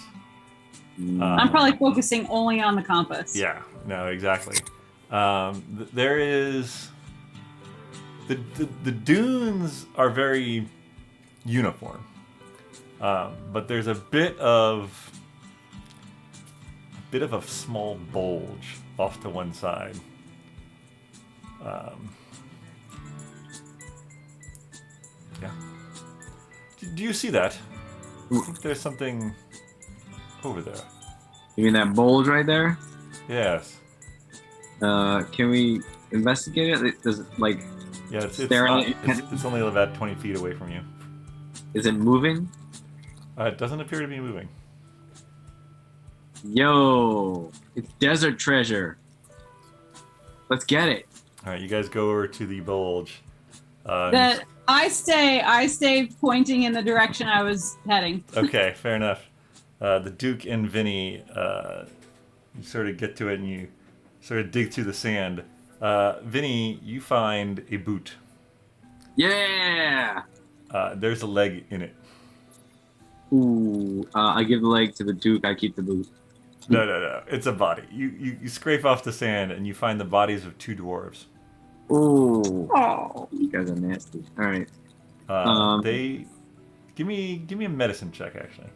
I'm probably focusing only on the compass. Yeah, no, exactly. There is the dunes are very uniform, but there's a bit of a small bulge off to one side. Yeah. Do you see that? I think there's something over there. You mean that bulge right there? Yes. Can we investigate it? Does it like? Yeah, it's only about 20 feet away from you. Is it moving? It doesn't appear to be moving. Yo, it's desert treasure. Let's get it. All right, you guys go over to the bulge. I stay pointing in the direction I was heading. Okay, fair enough. The Duke and Vinny, you sort of get to it and you sort of dig through the sand. Vinny, you find a boot. Yeah. There's a leg in it. Ooh. I give the leg to the Duke. I keep the boot. No. It's a body. You scrape off the sand and you find the bodies of 2 dwarves. Ooh. Oh, you guys are nasty. All right. They give me a medicine check actually.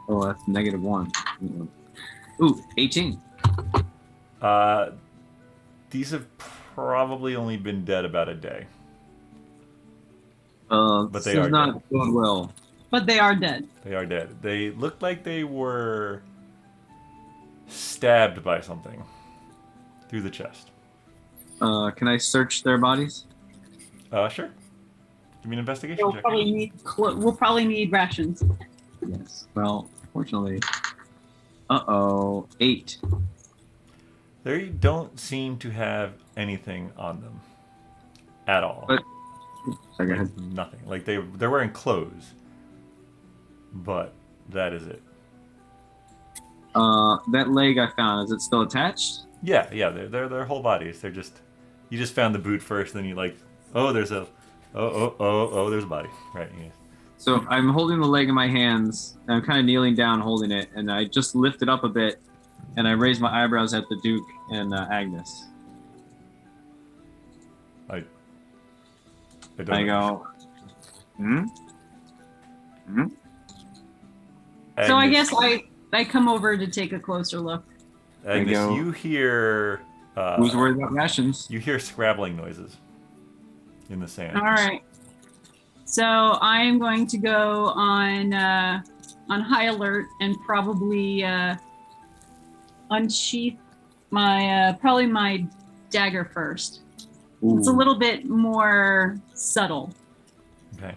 Oh, that's -1. Ooh, 18. These have probably only been dead about a day. But they are not dead. going well. But they are dead. They are dead. They looked like they were stabbed by something through the chest. Can I search their bodies? Sure. Give me an investigation check. We'll probably need rations. Yes. Well, fortunately. 8. They don't seem to have anything on them at all. But sorry, go Like, ahead. nothing. Like they're wearing clothes, but that is it. That leg I found, is it still attached? Yeah. They're their whole bodies. They're just you just found the boot first, then you like there's a there's a body. Right. Yeah. So I'm holding the leg in my hands, and I'm kind of kneeling down holding it, and I just lift it up a bit, and I raise my eyebrows at the Duke and Agnes. I I go, So I Agnes- guess I come over to take a closer look. Agnes, go. you hear who's worried about rations? you hear scrabbling noises in the sand. All right. So I am going to go on high alert and probably unsheath my probably my dagger first. It's a Ooh. little bit more subtle. Okay.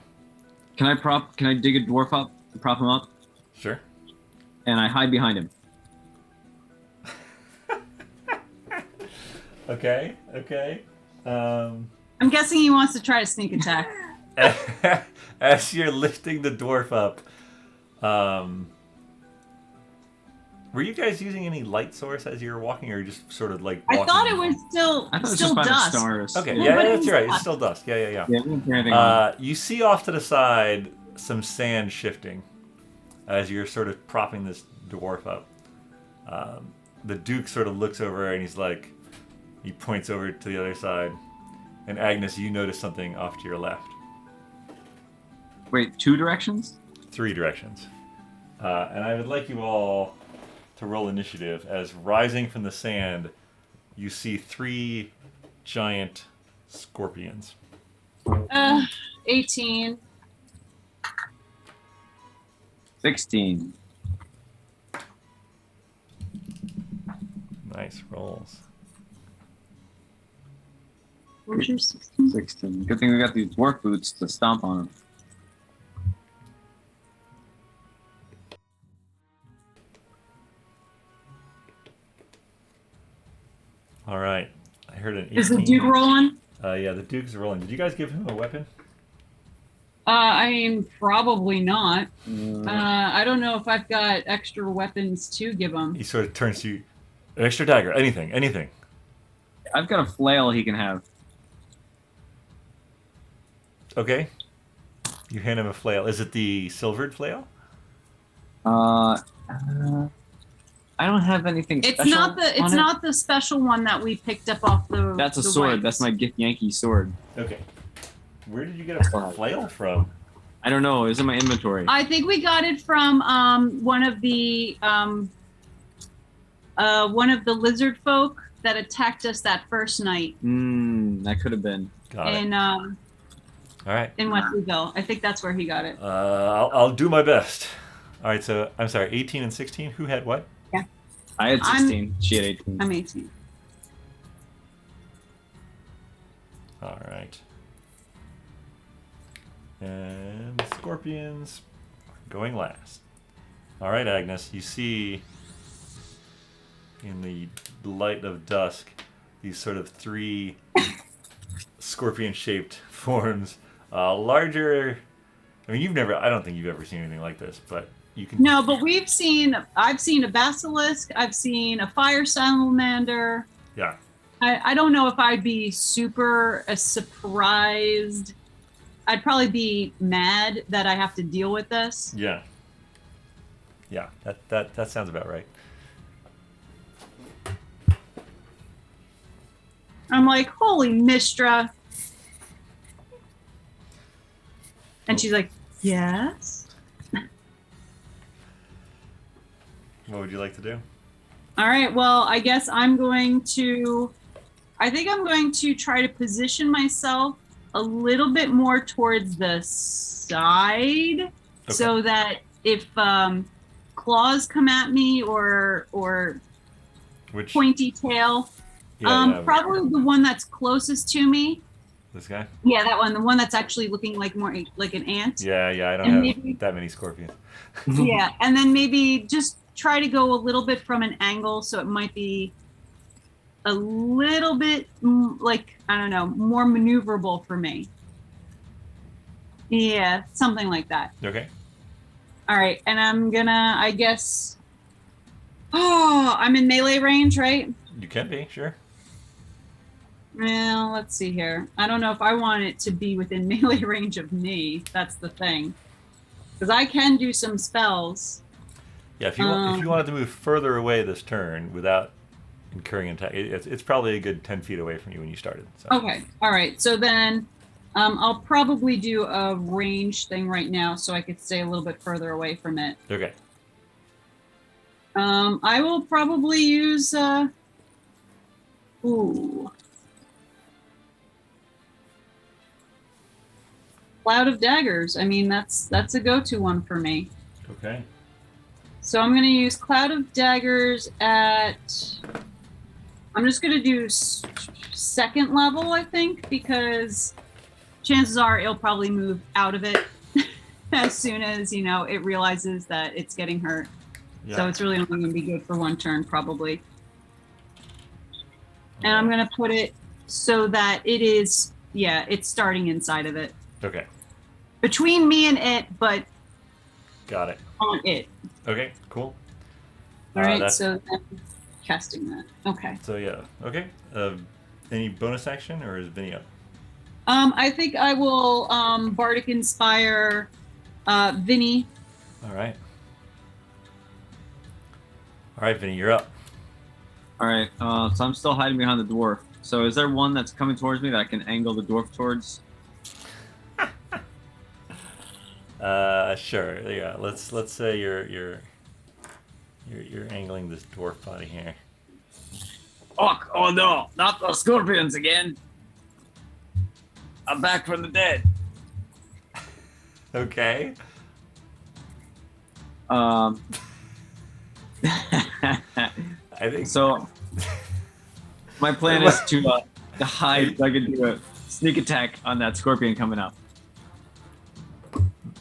Can I dig a dwarf up, prop him up, Sure. and I hide behind him? Okay. I'm guessing he wants to try a sneak attack. As you're lifting the dwarf up, were you guys using any light source as you were walking, or just sort of like walking? I thought it was still I thought it was still just by the dusk. stars. Okay, Yeah, yeah, but that's it's right. It's dusk. still dusk. Yeah. Yeah, we didn't turn anything on. You see off to the side some sand shifting as you're sort of propping this dwarf up. The Duke sort of looks over and he points over to the other side. And Agnes, you notice something off to your left. Wait, 2 directions? 3 directions. And I would like you all to roll initiative as rising from the sand, you see 3 giant scorpions. 18. 16. Nice rolls. What was your 16? 16. Good thing we got these dwarf boots to stomp on them. All right. I heard an 18. Is the Duke rolling? Yeah, the Duke's rolling. Did you guys give him a weapon? I mean, probably not. I don't know if I've got extra weapons to give him. He sort of turns to you. An extra dagger. Anything. I've got a flail he can have. Okay. You hand him a flail. Is it the silvered flail? I don't have anything It's special. not the special one that we picked up off the. That's a the sword. whites. That's my Gift Yankee sword. Okay. Where did you get a flail from? I don't know. It's in my inventory. I think we got it from one of the lizard folk that attacked us that first night That could have been. Got it. in All right. in Wesleyville. I think that's where he got it. I'll do my best. All right. So I'm sorry. 18 and 16. Who had what? I had 16. She had 18. I'm 18. All right. And the scorpions are going last. All right, Agnes. You see in the light of dusk these sort of 3 scorpion-shaped forms. Larger. I mean, I don't think you've ever seen anything like this, but you can. No, but I've seen a basilisk. I've seen a fire salamander. Yeah. I don't know if I'd be super surprised. I'd probably be mad that I have to deal with this. Yeah. Yeah. That sounds about right. I'm like, holy Mistra. And she's like, yes. What would you like to do? All right. Well, I guess I'm going to try to position myself a little bit more towards the side so that if claws come at me or Which pointy tail, probably the one that's closest to me. This guy? Yeah, that one. The one that's actually looking like more like an ant. Yeah, I don't have that many scorpions. Yeah, and then maybe just try to go a little bit from an angle, so it might be a little bit like, I don't know, more maneuverable for me. Yeah, something like that. Okay. All right, and I'm gonna, I guess. Oh, I'm in melee range, right? You can be, sure. Well, let's see here. I don't know if I want it to be within melee range of me. That's the thing. Because I can do some spells. Yeah, if you wanted to move further away this turn without incurring attack, it's probably a good 10 feet away from you when you started. So. Okay, all right. So then I'll probably do a range thing right now so I could stay a little bit further away from it. Okay. I will probably use... Cloud of Daggers. I mean, that's a go-to one for me. Okay. So I'm going to use Cloud of Daggers at... I'm just going to do second level, I think, because chances are it'll probably move out of it as soon as, it realizes that it's getting hurt. Yeah. So it's really only going to be good for one turn, probably. And I'm going to put it so that it is, it's starting inside of it. Okay. Between me and it, but got it. On it. Okay, cool. All right, so then casting that. Okay. So yeah, okay. Any bonus action, or is Vinny up? I think I will Bardic Inspire Vinny. All right. All right, Vinny, you're up. All right, so I'm still hiding behind the dwarf. So is there one that's coming towards me that I can angle the dwarf towards? Sure. Yeah. Let's say you're angling this dwarf body here. Oh no, not the scorpions again. I'm back from the dead. Okay. I think so. My plan is to hide so I can do a sneak attack on that scorpion coming up.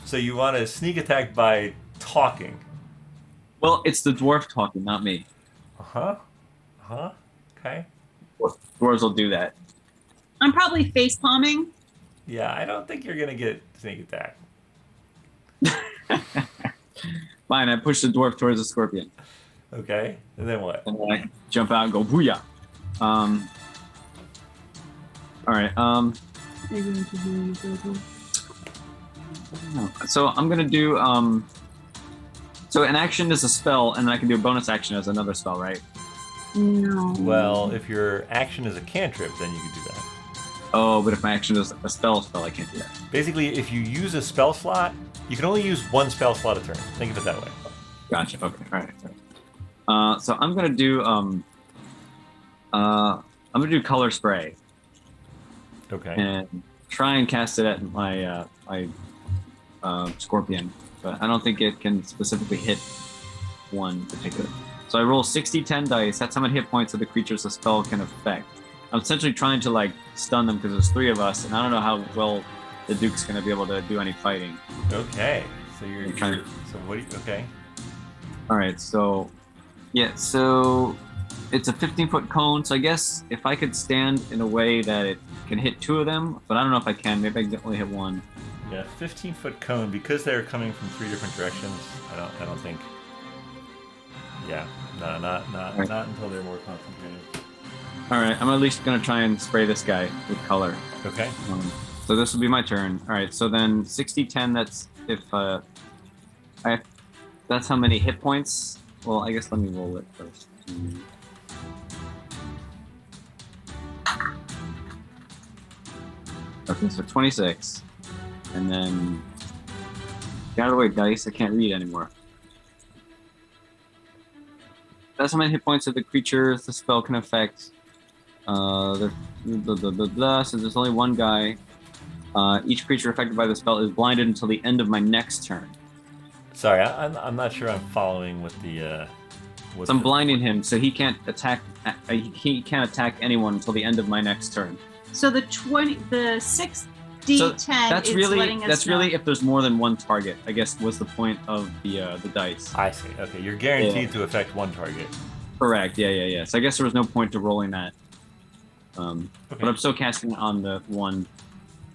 So you want to sneak attack by talking? Well, it's the dwarf talking, not me. Okay. Dwarves will do that. I'm probably face palming. Yeah, I don't think you're gonna get sneak attack. Fine, I push the dwarf towards the scorpion. Okay, and then what? And then I jump out and go booyah. All right. So I'm gonna do. So So an action is a spell, and then I can do a bonus action as another spell, right? No. Well, if your action is a cantrip, then you can do that. Oh, but if my action is a spell, I can't do that. Basically, if you use a spell slot, you can only use one spell slot a turn. Think of it that way. Gotcha. Okay. All right. So I'm gonna do color spray Okay. and try and cast it at my scorpion, but I don't think it can specifically hit one particular. So I roll 60-10 dice. That's how many hit points of the creatures the spell can affect. I'm essentially trying to like stun them because there's 3 of us, and I don't know how well the Duke's gonna be able to do any fighting. Okay. So you're trying. so what do you? Okay. All right, so yeah, so it's a 15-foot cone. So I guess if I could stand in a way that it can hit 2 of them, but I don't know if I can. Maybe I can only hit 1. Yeah, 15-foot cone because they're coming from 3 different directions. I don't think. Yeah, no, not until they're more concentrated. All right, I'm at least gonna try and spray this guy with color. Okay. So this will be my turn. All right, so then 60-10. That's if that's how many hit points. Well, I guess let me roll it first. Okay, so 26, and then get out of the way, dice. I can't read anymore. That's how many hit points of the creatures the spell can affect. So there's only one guy. Each creature affected by the spell is blinded until the end of my next turn. Sorry, I'm not sure I'm following with the. So I'm blinding him, so he can't attack. He can't attack anyone until the end of my next turn. So the 6d10 So that's is really letting us know. if there's more than one target. I guess was the point of the dice. I see. Okay, you're guaranteed to affect one target. Correct. Yeah. So I guess there was no point to rolling that. Okay. But I'm still casting on the one.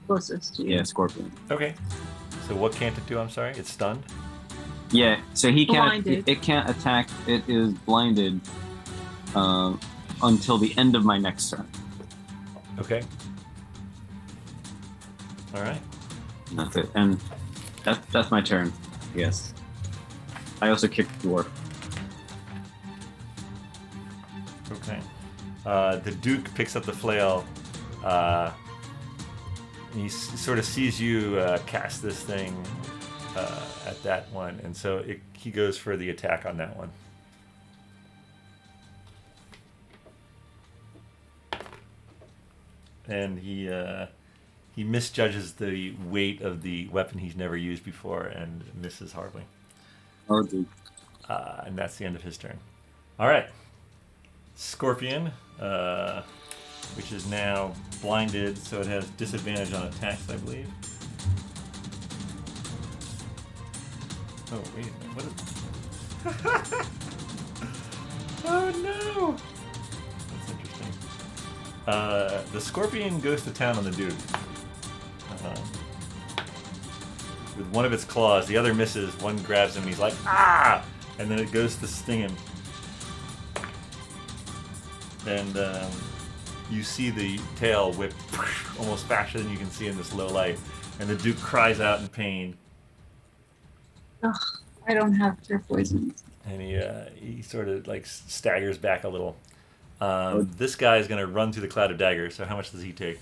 Closest to you. Yeah, scorpion. Okay. So what can't it do? I'm sorry. It's stunned. Yeah. So he can't. Blinded. It can't attack. It is blinded until the end of my next turn. Okay. All right. That's it. And that's my turn. Yes. I also kicked the dwarf. Okay. The Duke picks up the flail. And he sort of sees you cast this thing at that one, and so he goes for the attack on that one. And he misjudges the weight of the weapon he's never used before and misses horribly. Oh, dude. And that's the end of his turn. All right. Scorpion, which is now blinded, so it has disadvantage on attacks, I believe. Oh, wait a minute. What is... Oh, no! That's interesting. The Scorpion goes to town on the Duke. With one of its claws, the other misses, one grabs him, and he's like, ah! And then it goes to sting him. And you see the tail whip almost faster than you can see in this low light. And the Duke cries out in pain. Ugh, I don't have cure poisons. And he sort of like staggers back a little. This guy is going to run through the cloud of daggers. So how much does he take?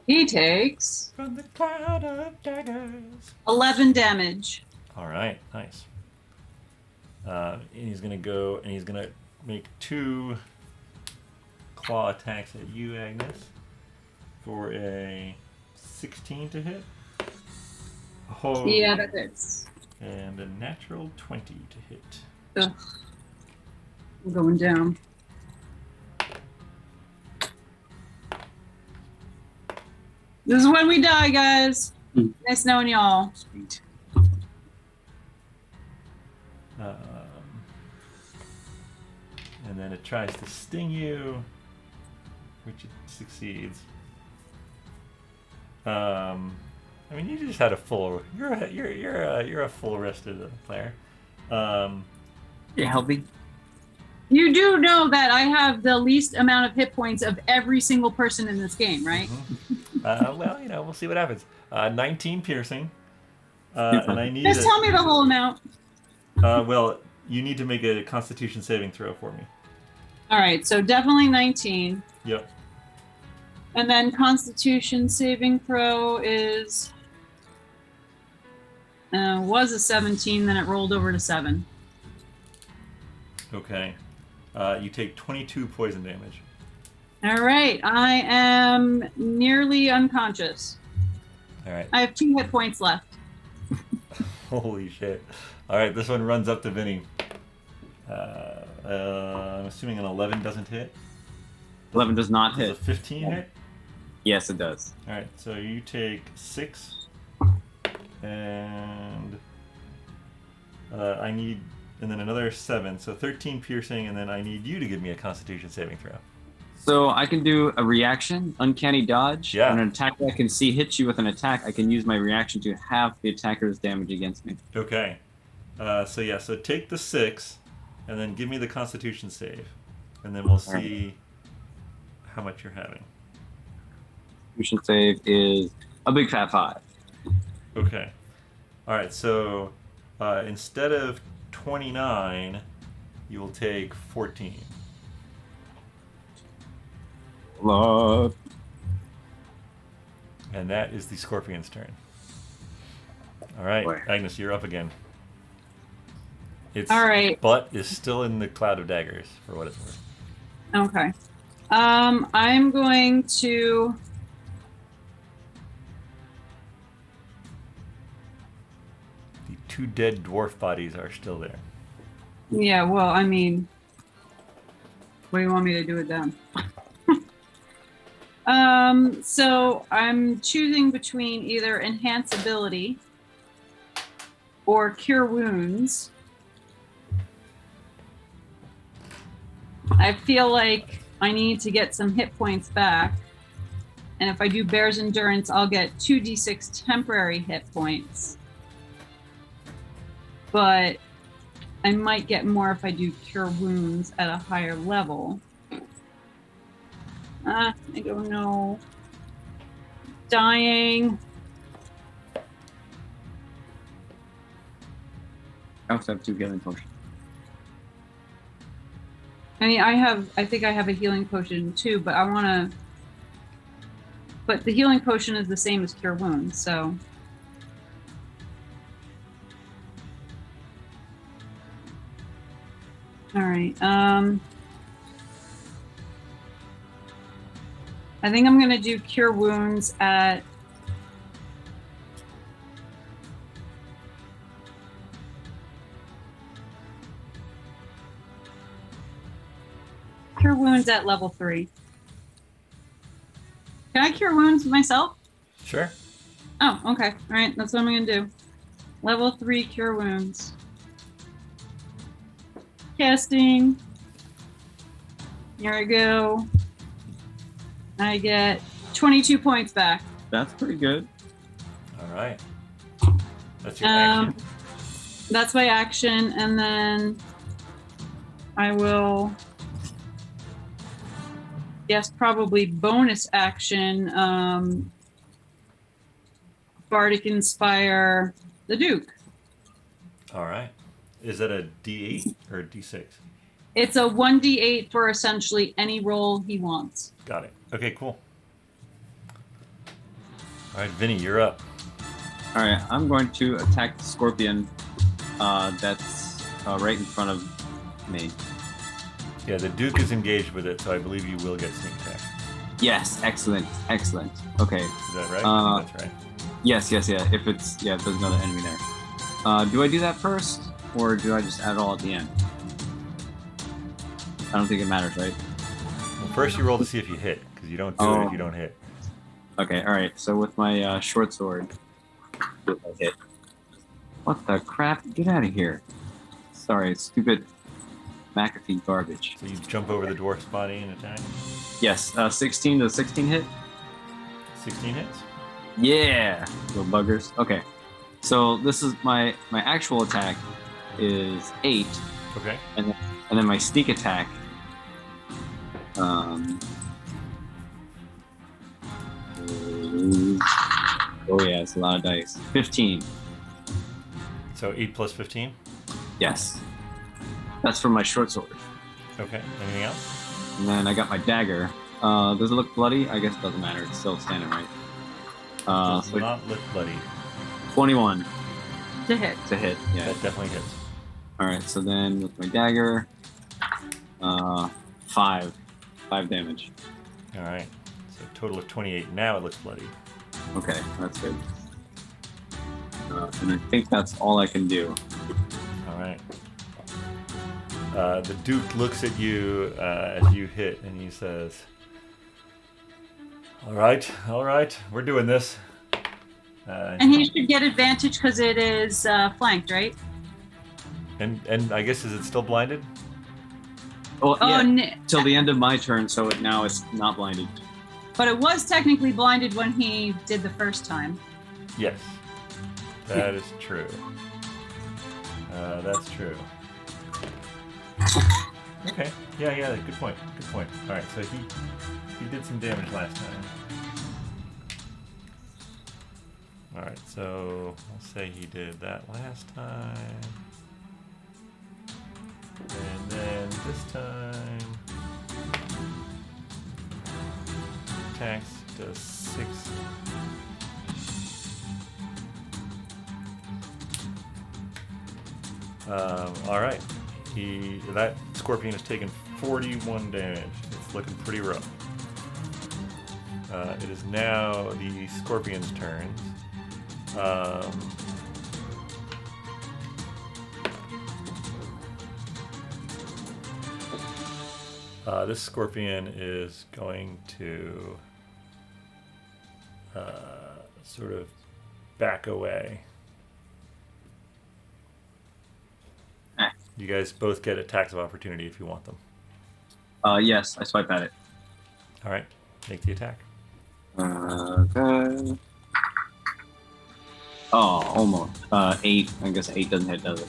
He takes From the cloud of daggers. 11 damage. All right, nice. And he's going to go and he's going to make 2 claw attacks at you, Agnes, for a 16 to hit. Oh, Yeah, that hits. and a natural 20 to hit. Ugh. I'm going down. This is when we die, guys. Nice knowing y'all. Sweet. And then it tries to sting you, which it succeeds. I mean, you just had a full. You're a full rested player. Yeah, healthy. You do know that I have the least amount of hit points of every single person in this game, right? Well, we'll see what happens. 19 piercing, And I need. Just tell me the whole amount. Well, you need to make a Constitution saving throw for me. All right, so definitely 19. Yep. And then Constitution saving throw is was a 17, then it rolled over to 7. Okay. You take 22 poison damage. All right, I am nearly unconscious. All right. I have 2 hit points left. Holy shit. All right, this one runs up to Vinny. I'm assuming an 11 doesn't hit. 11 does not Does hit. a 15 hit? Yes, it does. All right, so you take 6, and I need, and then another 7, so 13 piercing, and then I need you to give me a Constitution saving throw. So I can do a reaction, uncanny dodge. Yeah. And an attack that I can see hits you with an attack. I can use my reaction to halve the attacker's damage against me. Okay. So take the 6, and then give me the Constitution save, and then we'll see how much you're having. Constitution save is a big fat 5. Okay. All right. So instead of 29, you will take 14. Lord. And that is the scorpion's turn. All right, Boy. Agnes, you're up again. Its All right. butt is still in the cloud of daggers, for what it's worth. Okay. I'm going to. The 2 dead dwarf bodies are still there. Yeah, well, I mean, what do you want me to do with them? So I'm choosing between either enhance ability or cure wounds. I feel like I need to get some hit points back. And if I do Bear's Endurance, I'll get 2d6 temporary hit points. But I might get more if I do Cure Wounds at a higher level. I don't know. Dying. I also have 2 healing potions. I mean, I think I have a healing potion too, but I want to. But the healing potion is the same as Cure Wounds, so. All right. I think I'm gonna do Cure Wounds at. Cure Wounds at level 3. Can I Cure Wounds myself? Sure. Oh, okay. All right, that's what I'm gonna do. Level 3 Cure Wounds. Casting. Here I go. I get 22 points back. That's pretty good. All right. That's your action. That's my action, and then I will. Yes, probably bonus action. Bardic Inspire the Duke. All right. Is that a D8 or a D6? It's a 1d8 for essentially any roll he wants. Got it. Okay, cool. All right, Vinny, you're up. All right, I'm going to attack the scorpion that's right in front of me. Yeah, the Duke is engaged with it, so I believe you will get sneak attack. Yes, excellent, excellent. Okay. Is that right? I think that's right. Yes, yeah. If there's another enemy there. Do I do that first, or do I just add it all at the end? I don't think it matters, right? Well, first you roll to see if you hit, because you don't do it if you don't hit. Okay, all right. So with my short sword, I hit. What the crap? Get out of here! Sorry, stupid McAfee garbage. So you jump over the dwarf's body and attack. Yes, 16 to 16 hit. 16 hits. Yeah, little buggers. Okay, so this is my actual attack is 8, Okay. and then my sneak attack. Oh yeah, it's a lot of dice. 15. So 8 plus 15. Yes. That's for my short sword. Okay. Anything else? And then I got my dagger. Does it look bloody? I guess it doesn't matter. It's still standing, right? Does So not look bloody. 21 To hit. to hit. Yeah. That definitely hits. All right. So then with my dagger, 5 damage. All right. So total of 28. Now it looks bloody. Okay, that's good. And I think that's all I can do. All right. The Duke looks at you as you hit, and he says, all right, we're doing this. And he should get advantage because it is flanked, right? And I guess, is it still blinded? Well, Oh, yeah, till the end of my turn, so now it's not blinded. but it was technically blinded when he did the first time. Yes. That is true. That's true. Okay. Yeah. Good point. All right. So he did some damage last time. All right. So I'll say he did that last time, and then this time attacks does 6. All right. That scorpion has taken 41 damage. It's looking pretty rough. It is now the scorpion's turns. This scorpion is going to sort of back away. You guys both get attacks of opportunity if you want them. Yes, I swipe at it. All right, make the attack. Okay. Oh, almost. 8. I guess 8 doesn't hit, does it?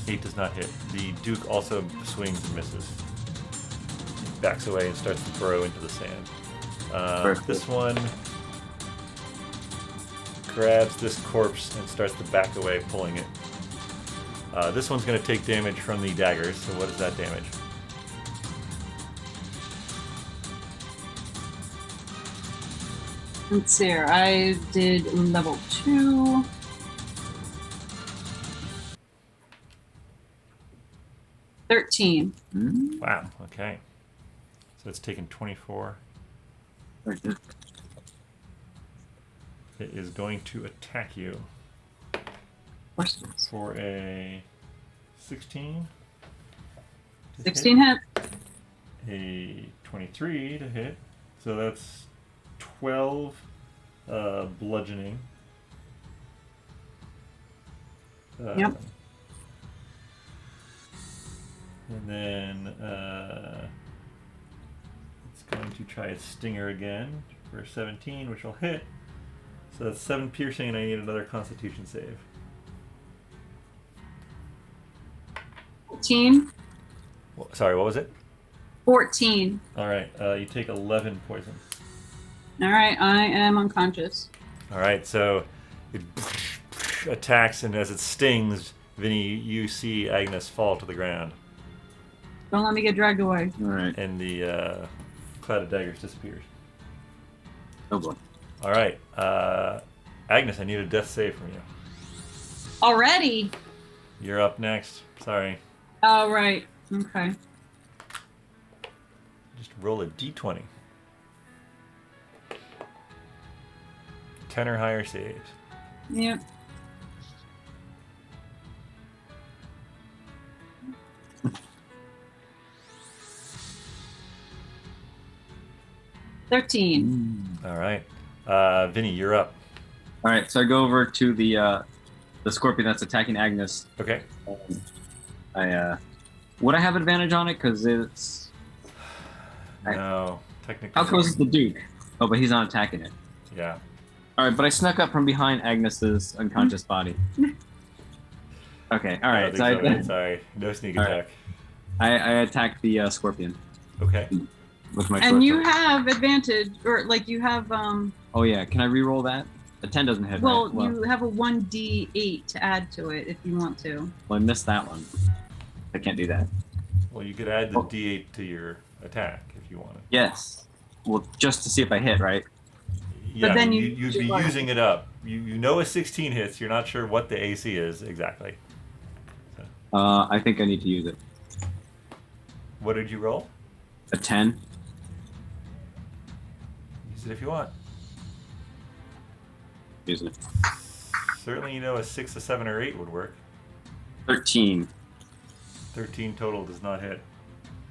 8 does not hit. The Duke also swings and misses. He backs away and starts to burrow into the sand. This one grabs this corpse and starts to back away, pulling it. This one's going to take damage from the daggers, so what is that damage? Let's see here. I did level 2. Wow, okay. So it's taken 24. Very good. It is going to attack you for a 16. 16 hit. A 23 to hit. So that's 12 bludgeoning. Yep. And then it's going to try its stinger again for 17, which will hit. So that's 7 piercing, and I need another Constitution save. 14. Sorry, what was it? 14. All right, you take 11 poison. All right, I am unconscious. All right, so it attacks, and as it stings, Vinny, you see Agnes fall to the ground, Don't let me get dragged away. All right. and the cloud of daggers disappears. Oh boy. All right, Agnes, I need a death save from you. Already? You're up next. Sorry. Oh, right. Okay. Just roll a d20. 10 or higher saves. Yep. All right. Vinny, you're up. All right, so I go over to the scorpion that's attacking Agnes. Okay. Would I have advantage on it? Because it's... No, technically. How close is the Duke? Oh, but he's not attacking it. Yeah. All right, but I snuck up from behind Agnes's unconscious body. Okay, all right. Sorry, no sneak All attack. I attack the scorpion Okay. with my And short you sword. have advantage, or like you have, Oh yeah, can I re-roll that? A 10 doesn't hit, Well, right? you have a 1d8 to add to it if you want to. Well, I missed that one. I can't do that. Well, you could add the D8 to your attack if you wanted. Yes. Well, just to see if I hit, right? Yeah, then you'd be using it up. You know a 16 hits. You're not sure what the AC is exactly. So, I think I need to use it. what did you roll? A 10. Use it if you want. Use it. Certainly, you know a 6, a 7, or 8 would work. 13. 13 total does not hit.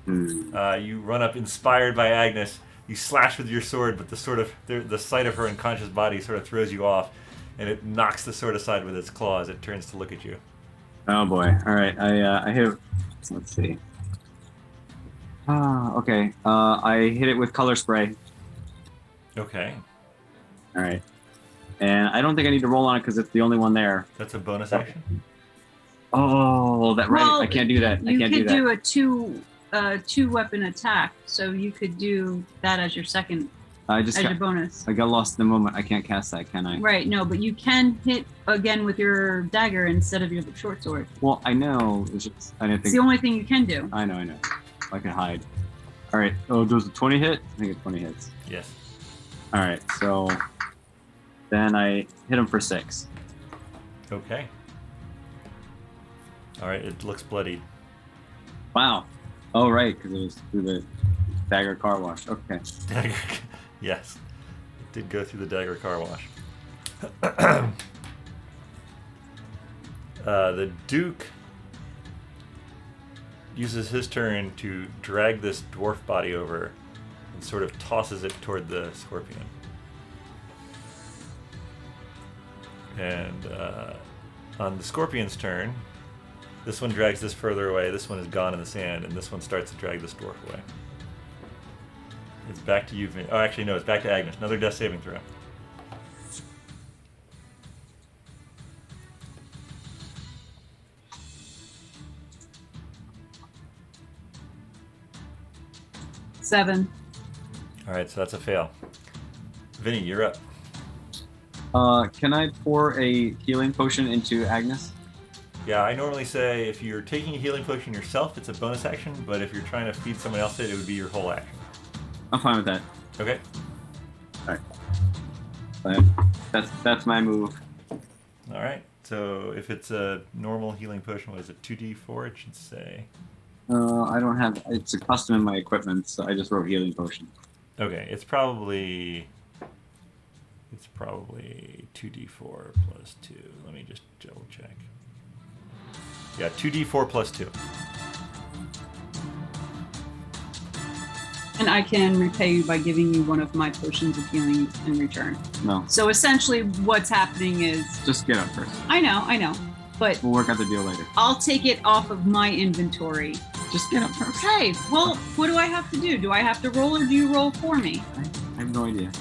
Hmm. You run up, inspired by Agnes. You slash with your sword, but the sight of her unconscious body sort of throws you off, and it knocks the sword aside with its claws. It turns to look at you. Oh boy. All right. I hit. Let's see. Okay. I hit it with color spray. Okay, All right. And I don't think I need to roll on it because it's the only one there. that's a bonus action. Oh, that right. Well, I can't do that. I You can't could do that. do a two weapon attack, so you could do that as your second, I just as your got, bonus. I got lost in the moment. I can't cast that, can I? Right, no, but you can hit again with your dagger instead of your short sword. Well, I know. It's just, I didn't It's think. the only thing you can do. I know. I can hide. All right. Oh, does a 20 hit? I think it's 20 hits. Yes. All right. So then I hit him for 6. Okay. All right, it looks bloodied. Wow. Oh, right, because it was through the dagger car wash. Okay. Dagger. Yes, it did go through the dagger car wash. The Duke uses his turn to drag this dwarf body over and sort of tosses it toward the scorpion. And on the scorpion's turn, this one drags this further away, this one is gone in the sand, and this one starts to drag this dwarf away. It's back to you, Vinny. Oh, actually, no, it's back to Agnes. Another death saving throw. Seven. All right, so that's a fail. Vinny, you're up. Can I pour a healing potion into Agnes? Yeah, I normally say if you're taking a healing potion yourself, it's a bonus action, but if you're trying to feed someone else it would be your whole action. I'm fine with that. Okay? But that's my move. All right. So if it's a normal healing potion, what is it? 2d4, it should say. I don't have. It's a custom in my equipment, so I just wrote healing potion. Okay, it's probably 2d4 plus 2. Let me just double check. Yeah, 2d4 plus 2. And I can repay you by giving you one of my potions of healing in return. No, So essentially what's happening is, just get up first. I know, but We'll work out the deal later. I'll take it off of my inventory. Just get up first. Okay, well, what do I have to do? Do I have to roll or do you roll for me? I have no idea.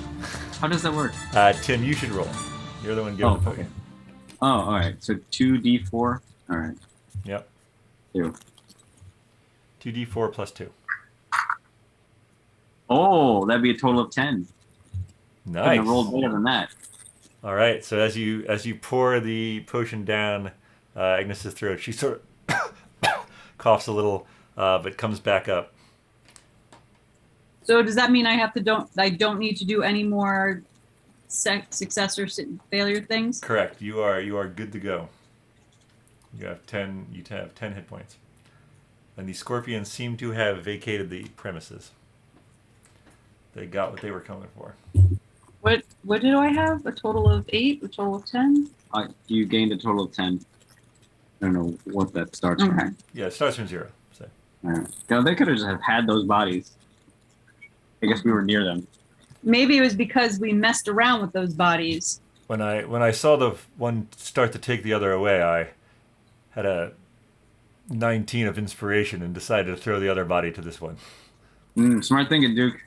How does that work? Tim, you should roll. You're the one giving the potion. Okay. Oh, all right. So 2d4. All right. Yep. 2. 2d4 plus 2. Oh, that'd be a total of 10. Couldn't Nice. have rolled better than that. All right. So as you pour the potion down Agnes's throat, she sort of coughs a little, but comes back up. So does that mean I don't need to do any more success or failure things? Correct. You are good to go. You have 10 hit points. And the scorpions seem to have vacated the premises. They got what they were coming for. What did I have? A total of 8? A total of 10? You gained a total of 10. I don't know what that starts Okay. from. Yeah, it starts from 0. So. All right. God, they could have just have had those bodies. I guess we were near them. Maybe it was because we messed around with those bodies. When I saw the one start to take the other away, I had a 19 of inspiration and decided to throw the other body to this one. Smart thinking, Duke.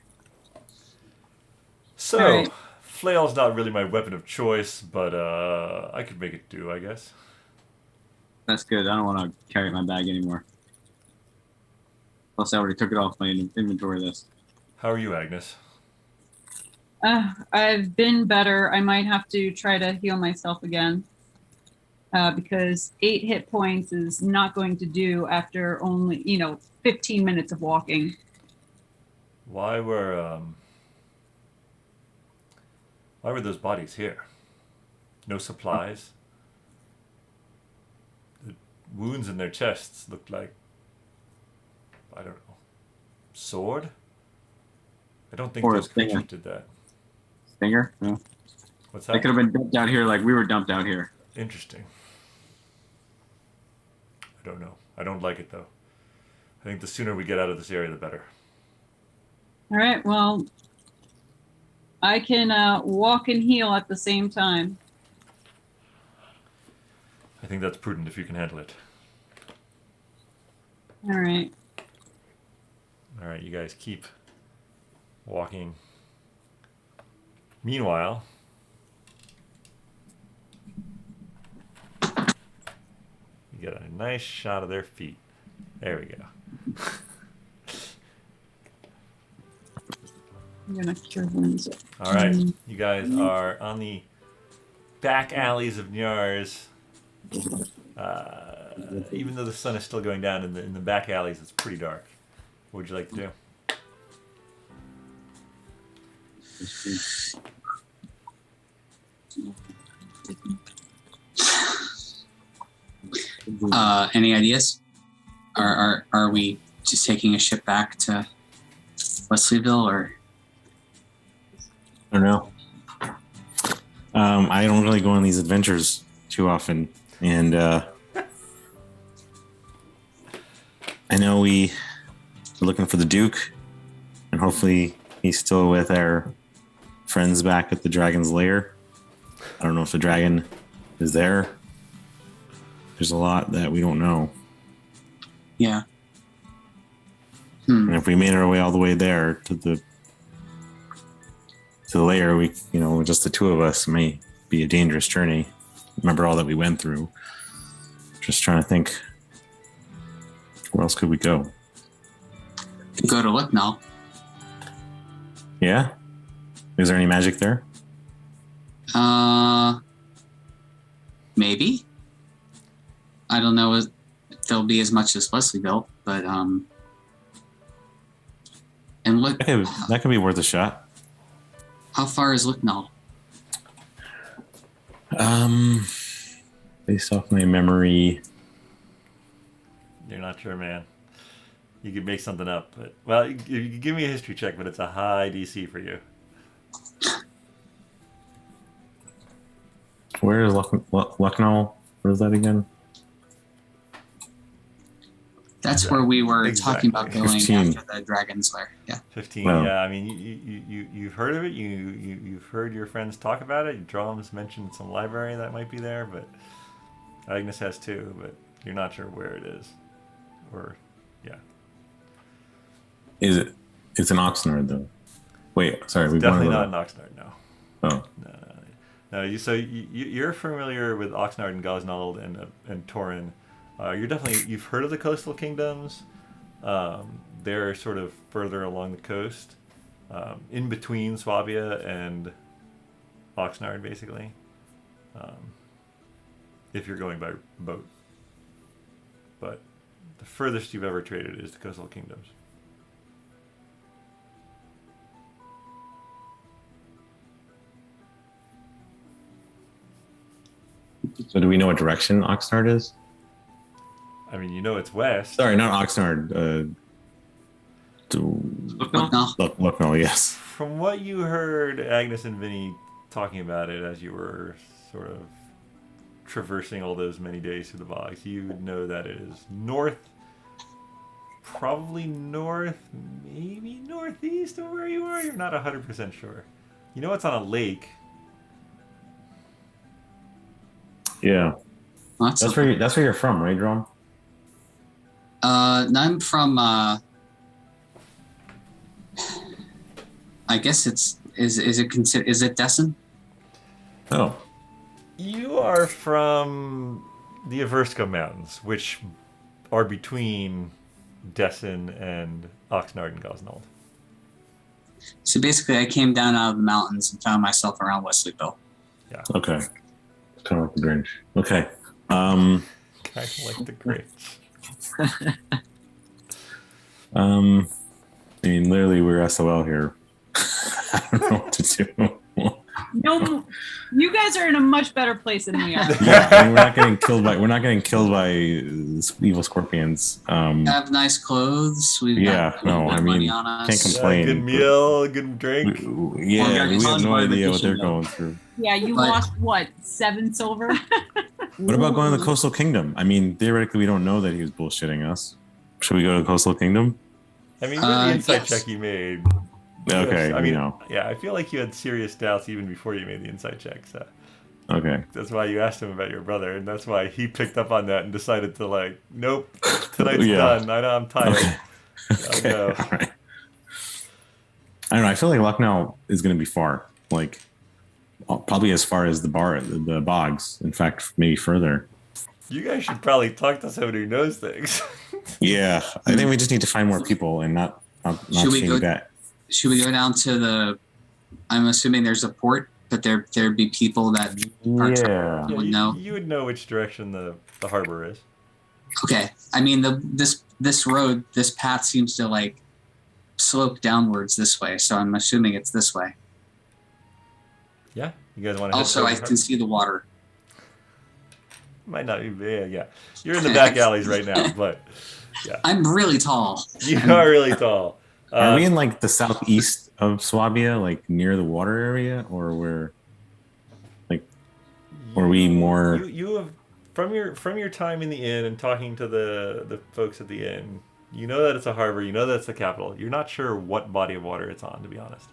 So, All right. flail's not really my weapon of choice, but I could make it do, I guess. That's good. I don't want to carry my bag anymore. Plus, I already took it off my inventory list. How are you, Agnes? I've been better. I might have to try to heal myself again. Because 8 hit points is not going to do after only, 15 minutes of walking. Why were those bodies here? No supplies. The wounds in their chests looked like, I don't know, sword? I don't think Or a those creatures stinger. did that. Stinger? No. What's They that? could have been dumped out here like we were dumped out here. Interesting. I don't know. I don't like it though. I think the sooner we get out of this area, the better. All right, well, I can walk and heal at the same time. I think that's prudent if you can handle it. All right. All right, you guys keep walking. Meanwhile, you get a nice shot of their feet. There we go. I'm going to cure wounds. All right, you guys are on the back alleys of Nyars. Even though the sun is still going down in the back alleys, it's pretty dark. What would you like to do? Any ideas? Are we just taking a ship back to Leslieville, or? I don't know. I don't really go on these adventures too often, and I know we are looking for the Duke, and hopefully he's still with our friends back at the Dragon's Lair. I don't know if the dragon is there. There's a lot that we don't know. Yeah. And if we made our way all the way there to the lair, we, just the two of us, may be a dangerous journey. Remember all that we went through. Just trying to think, where else could we go? Go to Lucknow. Yeah? Is there any magic there? Maybe. I don't know if there'll be as much as Leslieville, but and look, That could be worth a shot. how far is Lucknow? Based off my memory, You're not sure, man. You could make something up, but well, you could give me a history check, but it's a high DC for you. where is Lucknow? Where is that again? That's where we were Exactly. talking about going 15. after the Dragon's Lair. Yeah. 15. Wow. Yeah, I mean, you've heard of it. You've heard your friends talk about it. Dromm's mentioned some library that might be there, but Agnes has too. But you're not sure where it is, or yeah. Is it? It's an Oxnard though. Wait, sorry. We Definitely wanted not in Oxnard. No. Oh, No. You're familiar with Oxnard and Gosnold and Torin. You've heard of the coastal kingdoms. They're sort of further along the coast, in between Swabia and Oxnard, basically. If you're going by boat, but the furthest you've ever traded is the coastal kingdoms. so do we know what direction Oxnard is? I mean, it's west. Sorry, not Oxnard. Lucknow. Lucknow, yes. From what you heard Agnes and Vinny talking about it as you were sort of traversing all those many days through the bogs, you would know that it is north, probably north, maybe northeast of where you are. You're not 100% sure. You know it's on a lake. Yeah, Well, that's where you're from, right, Dromm? no, I'm from. I guess is it Dessen? Oh, You are from the Averska Mountains, which are between Dessen and Oxnard and Gosnold. So basically, I came down out of the mountains and found myself around Wesleyville. Yeah. Okay. Kind of like the Grinch. Okay. Kind of like the Grinch. I mean, literally, we're SOL here. I don't know what to do. No, you guys are in a much better place than we are. Yeah, I mean, we're not getting killed by evil scorpions. We have nice clothes. We've got money on us. Can't complain. Good meal, good drink. We have no idea what they're going through. Yeah, you lost what, 7 silver? What about going to the Coastal Kingdom? I mean, theoretically, we don't know that he was bullshitting us. Should we go to the Coastal Kingdom? I mean, with the insight check you made. Okay, I mean, no. Yeah, I feel like you had serious doubts even before you made the insight check. So okay, that's why you asked him about your brother, and that's why he picked up on that and decided to like, nope, tonight's done. I know I'm tired. Okay. All right. I don't know. I feel like Lucknow is going to be far, like probably as far as the bogs. In fact, maybe further. You guys should probably talk to somebody who knows things. Yeah, I think we just need to find more people and not seeing that. Should we go down to the? I'm assuming there's a port, but there'd be people that would know. You would know which direction the harbor is. Okay, I mean this road, this path seems to like slope downwards this way, so I'm assuming it's this way. Yeah, you guys want to. Also, I can see the water. Might not be. Yeah. You're in the back alleys right now, but yeah. I'm really tall. You are really tall. Are we in like the southeast of Swabia, like near the water area, or we're like, or are we more? You have from your time in the inn and talking to the folks at the inn. You know that it's a harbor. You know that it's the capital. You're not sure what body of water it's on, to be honest.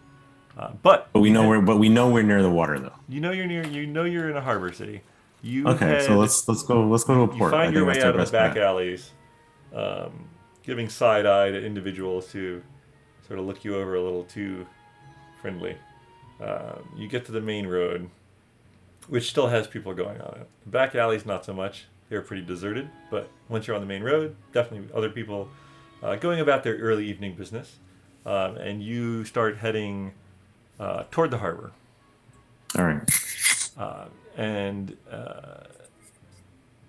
But we know we're near the water, though. You know you're near. You know you're in a harbor city. So let's go to a port. You find your way out of the back alleys, giving side eye to individuals who sort of look you over a little too friendly. You get to the main road, which still has people going on it. The back alleys, not so much. They're pretty deserted. But once you're on the main road, definitely other people going about their early evening business. And you start heading toward the harbor. All right.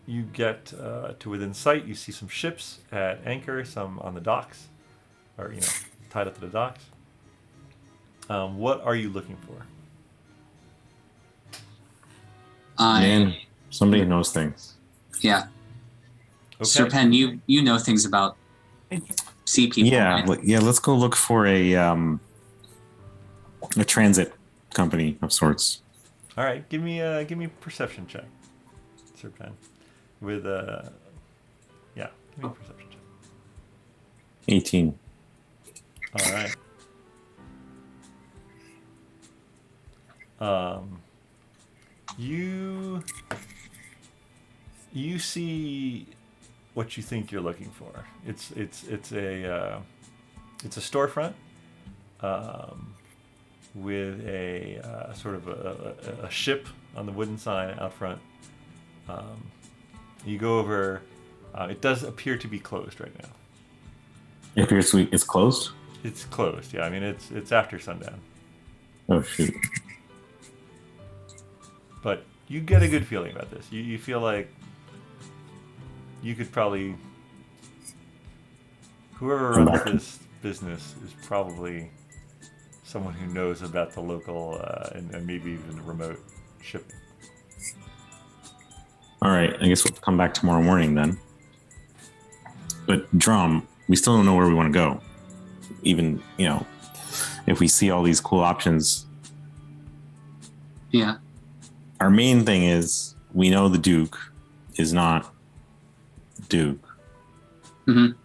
You get to within sight. You see some ships at anchor, some on the docks, or tied up to the docks. What are you looking for? Man, somebody knows things. Yeah. Okay. Sir Penn, you know things about sea people. Yeah, right? let's go look for a transit company of sorts. All right, give me a perception check, Sir Penn. With give me a perception check. 18. All right. You see what you think you're looking for. It's a storefront with a sort of a ship on the wooden sign out front. You go over. It does appear to be closed right now. It appears it's closed? It's closed. Yeah, I mean it's after sundown. Oh shoot. But you get a good feeling about this. You feel like you could probably, whoever runs this business is probably someone who knows about the local and maybe even remote shipping. All right, I guess we'll come back tomorrow morning then. But Dromm, we still don't know where we want to go. Even, if we see all these cool options. Yeah. Our main thing is we know the Duke is not Duke. Mm-hmm.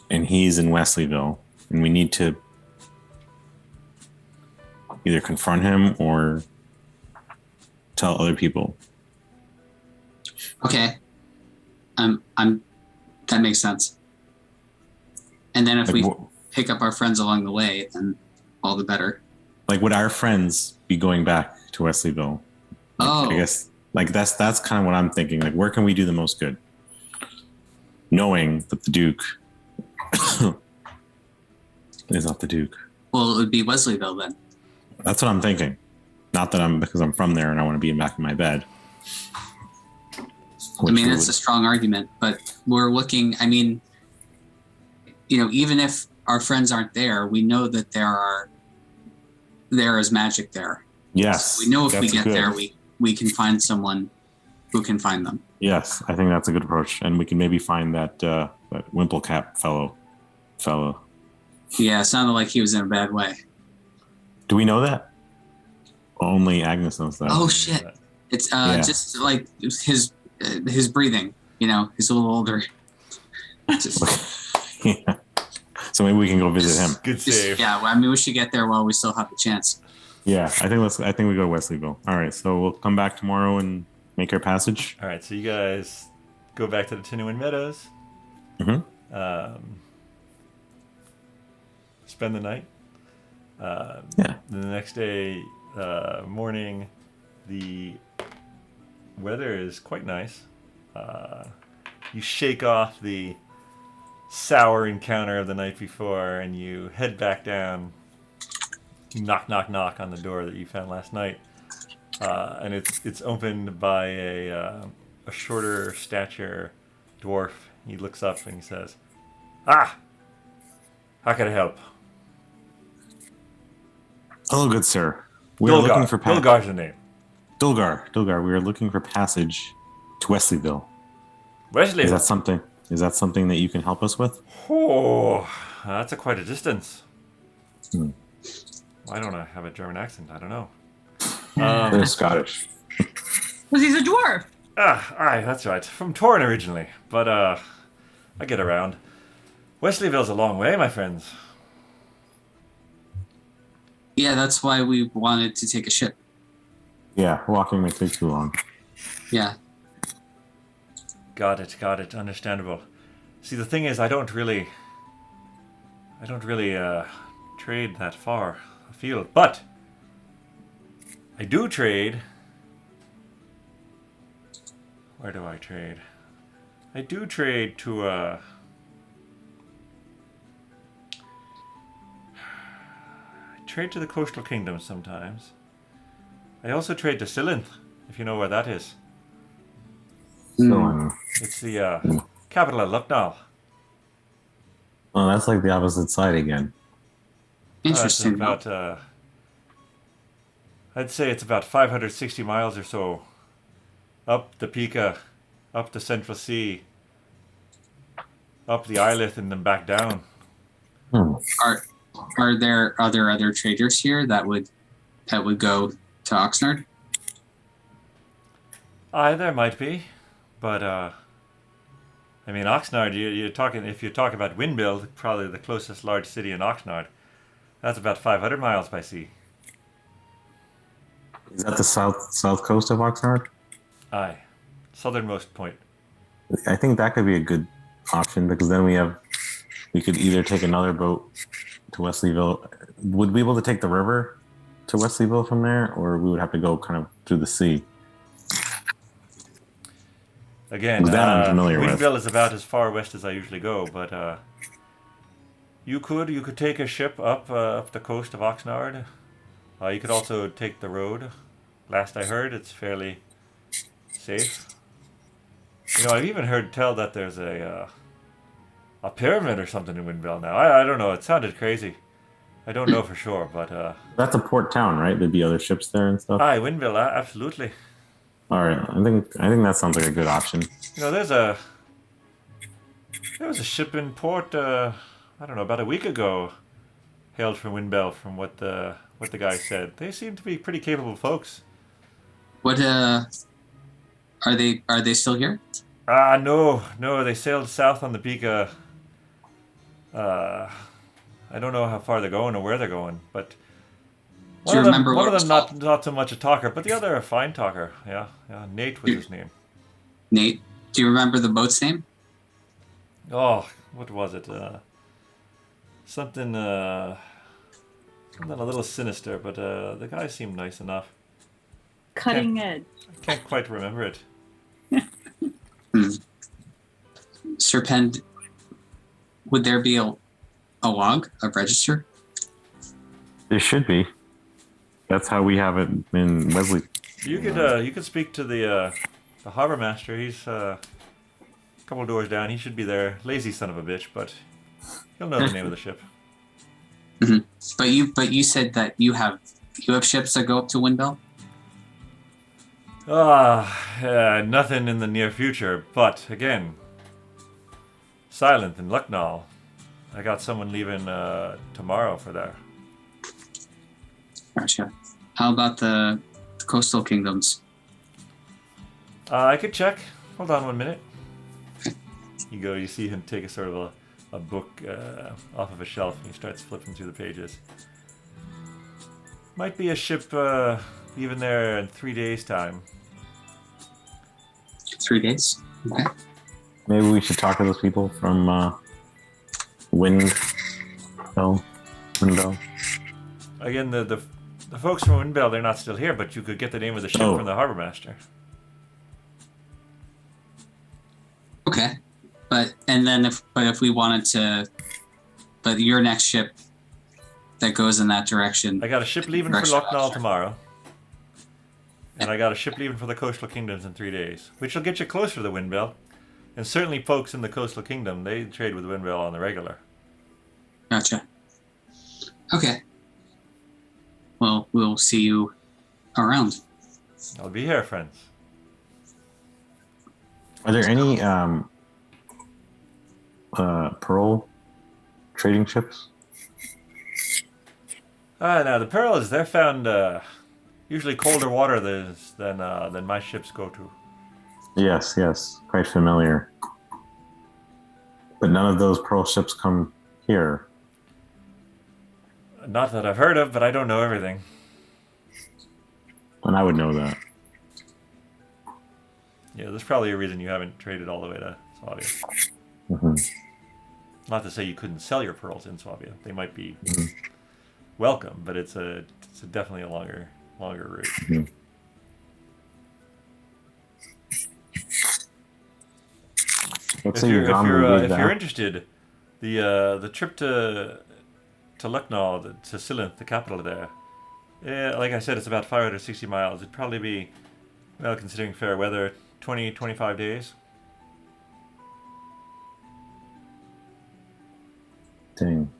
And he's in Wesleyville. And we need to either confront him or tell other people. Okay. That makes sense. And then if we pick up our friends along the way, then all the better. Like, would our friends be going back to Wesleyville? I guess that's kind of what I'm thinking. Like, where can we do the most good? Knowing that the Duke is not the Duke. Well, it would be Wesleyville then. That's what I'm thinking. Not that because I'm from there and I want to be back in my bed. I mean, it's a strong argument, but we're looking. I mean, even if our friends aren't there, we know that there is magic there. Yes. So we know if we get there, we can find someone who can find them. Yes, I think that's a good approach, and we can maybe find that Wimplecap fellow. Yeah, it sounded like he was in a bad way. Do we know that? Only Agnes knows that. Oh shit! It's just like his breathing. He's a little older. Yeah. So maybe we can go visit him. Good save. Yeah, I mean, we should get there while we still have the chance. Yeah, I think we go to Wesleyville. All right, so we'll come back tomorrow and make our passage. All right, so you guys go back to the Tinwin Meadows. Mm-hmm. Spend the night. Yeah. The next day morning, the weather is quite nice. You shake off the sour encounter of the night before, and you head back down. You knock on the door that you found last night, and it's opened by a shorter stature dwarf. He looks up and he says, "Ah, how can I help?" Hello, good sir. We are looking for Dulgar's the name. Dulgar. We are looking for passage to Wesleyville. Wesleyville. Is that something that you can help us with? Oh, that's quite a distance. Hmm. Why don't I have a German accent? I don't know. They're Scottish. Because he's a dwarf. Aye, that's right. From Torrin originally, but I get around. Wesleyville's a long way, my friends. Yeah, that's why we wanted to take a ship. Yeah, walking may take too long. Yeah. Got it. Understandable. See, the thing is, I don't really trade that far afield, but I do trade. Where do I trade? I do trade to I trade to the coastal kingdoms sometimes. I also trade to Silinth, if you know where that is. So, It's the capital of Lucknow. oh, that's like the opposite side again. Interesting. It's about, I'd say it's about 560 miles or so up the Pika, up the Central Sea, up the Islith, and then back down. Are there other traders here that would go to Oxnard? There might be, but I mean, Oxnard. You're talking, if you talk about Windmill, probably the closest large city in Oxnard. That's about 500 miles by sea. Is that the south coast of Oxnard? Aye, southernmost point. I think that could be a good option because then we could either take another boat to Wesleyville. Would we be able to take the river to Wesleyville from there, or we would have to go kind of through the sea? Again, That I'm familiar with. Windmill is about as far west as I usually go, but you could take a ship up the coast of Oxnard. You could also take the road. Last I heard, it's fairly safe. I've even heard tell that there's a pyramid or something in Windmill now. I don't know. It sounded crazy. I don't know for sure, but That's a port town, right? There'd be other ships there and stuff. aye, Windmill, absolutely. All right, I think that sounds like a good option. There was a ship in port. I don't know, about a week ago, hailed from Windmill. From what the guy said, they seem to be pretty capable folks. What are they still here? No, they sailed south on the Pika. I don't know how far they're going or where they're going, but Do you remember one what of it them was not so much a talker, but the other a fine talker. Yeah, Nate was his name. Nate, do you remember the boat's name? Oh, what was it? Something a little sinister, but the guy seemed nice enough. Cutting edge. I can't quite remember it. Serpent, would there be a log, a register? There should be. That's how we have it in Wesley. You could speak to the harbor master. He's a couple doors down. He should be there. Lazy son of a bitch, but he'll know the name of the ship. Mhm. But you said that you have ships that go up to Windbell? Nothing in the near future. But again, Silent and Lucknow. I got someone leaving tomorrow for there. Gotcha. How about the coastal kingdoms? I could check. Hold on 1 minute. You see him take a sort of a book off of a shelf, and he starts flipping through the pages. Might be a ship leaving there in 3 days' time. 3 days? Okay. Maybe we should talk to those people from Windbell. Again, the folks from Windbell, they're not still here, but you could get the name of the ship from the harbor master. Okay. But if we wanted to, but your next ship that goes in that direction. I got a ship leaving for Lucknow tomorrow. And I got a ship leaving for the coastal kingdoms in 3 days, which will get you closer to the Windbell. And certainly folks in the coastal kingdom, they trade with Windbell on the regular. Gotcha. Okay. Well, we'll see you around. I'll be here, friends. Are there any pearl trading ships? Now the pearls, they're found usually colder water than my ships go to. Yes, quite familiar. But none of those pearl ships come here. Not that I've heard of, but I don't know everything. And I would know that. Yeah, there's probably a reason you haven't traded all the way to Swabia. Mm-hmm. Not to say you couldn't sell your pearls in Swabia. They might be welcome, but it's definitely a longer route. Mm-hmm. If you're interested, the trip to Lucknow, to Sylint, the capital there, like I said, it's about 560 miles. It'd probably be, well, considering fair weather, 20-25 days. Dang.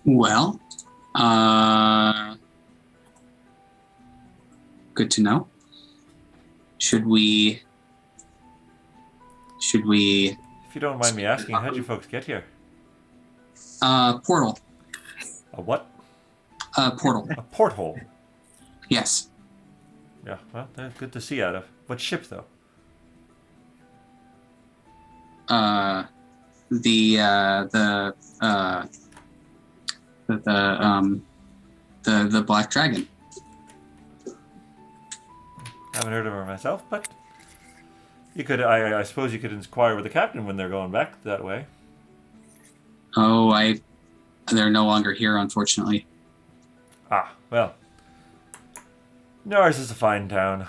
Well, good to know. Should we? If you don't mind me asking, how'd you folks get here? Portal. A what? Portal. A porthole. Yes. Yeah, well, they're good to see out of. What ship, though? The Black Dragon. Haven't heard of her myself, but you could. I suppose you could inquire with the captain when they're going back that way. Oh, they're no longer here, unfortunately. Ah, well. Ours is a fine town.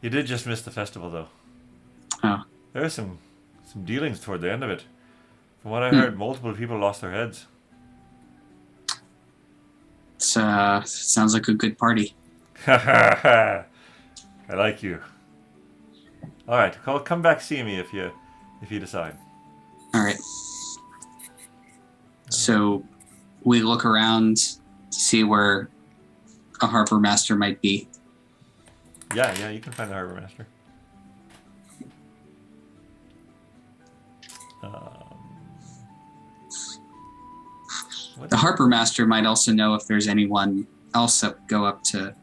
You did just miss the festival, though. Oh. There were some dealings toward the end of it. From what I heard, multiple people lost their heads. Sounds like a good party. I like you. All right, come back see me if you decide. All right. So we look around to see where a harbor master might be. Yeah, you can find the harbor master. The harbor master might also know if there's anyone else that would go up to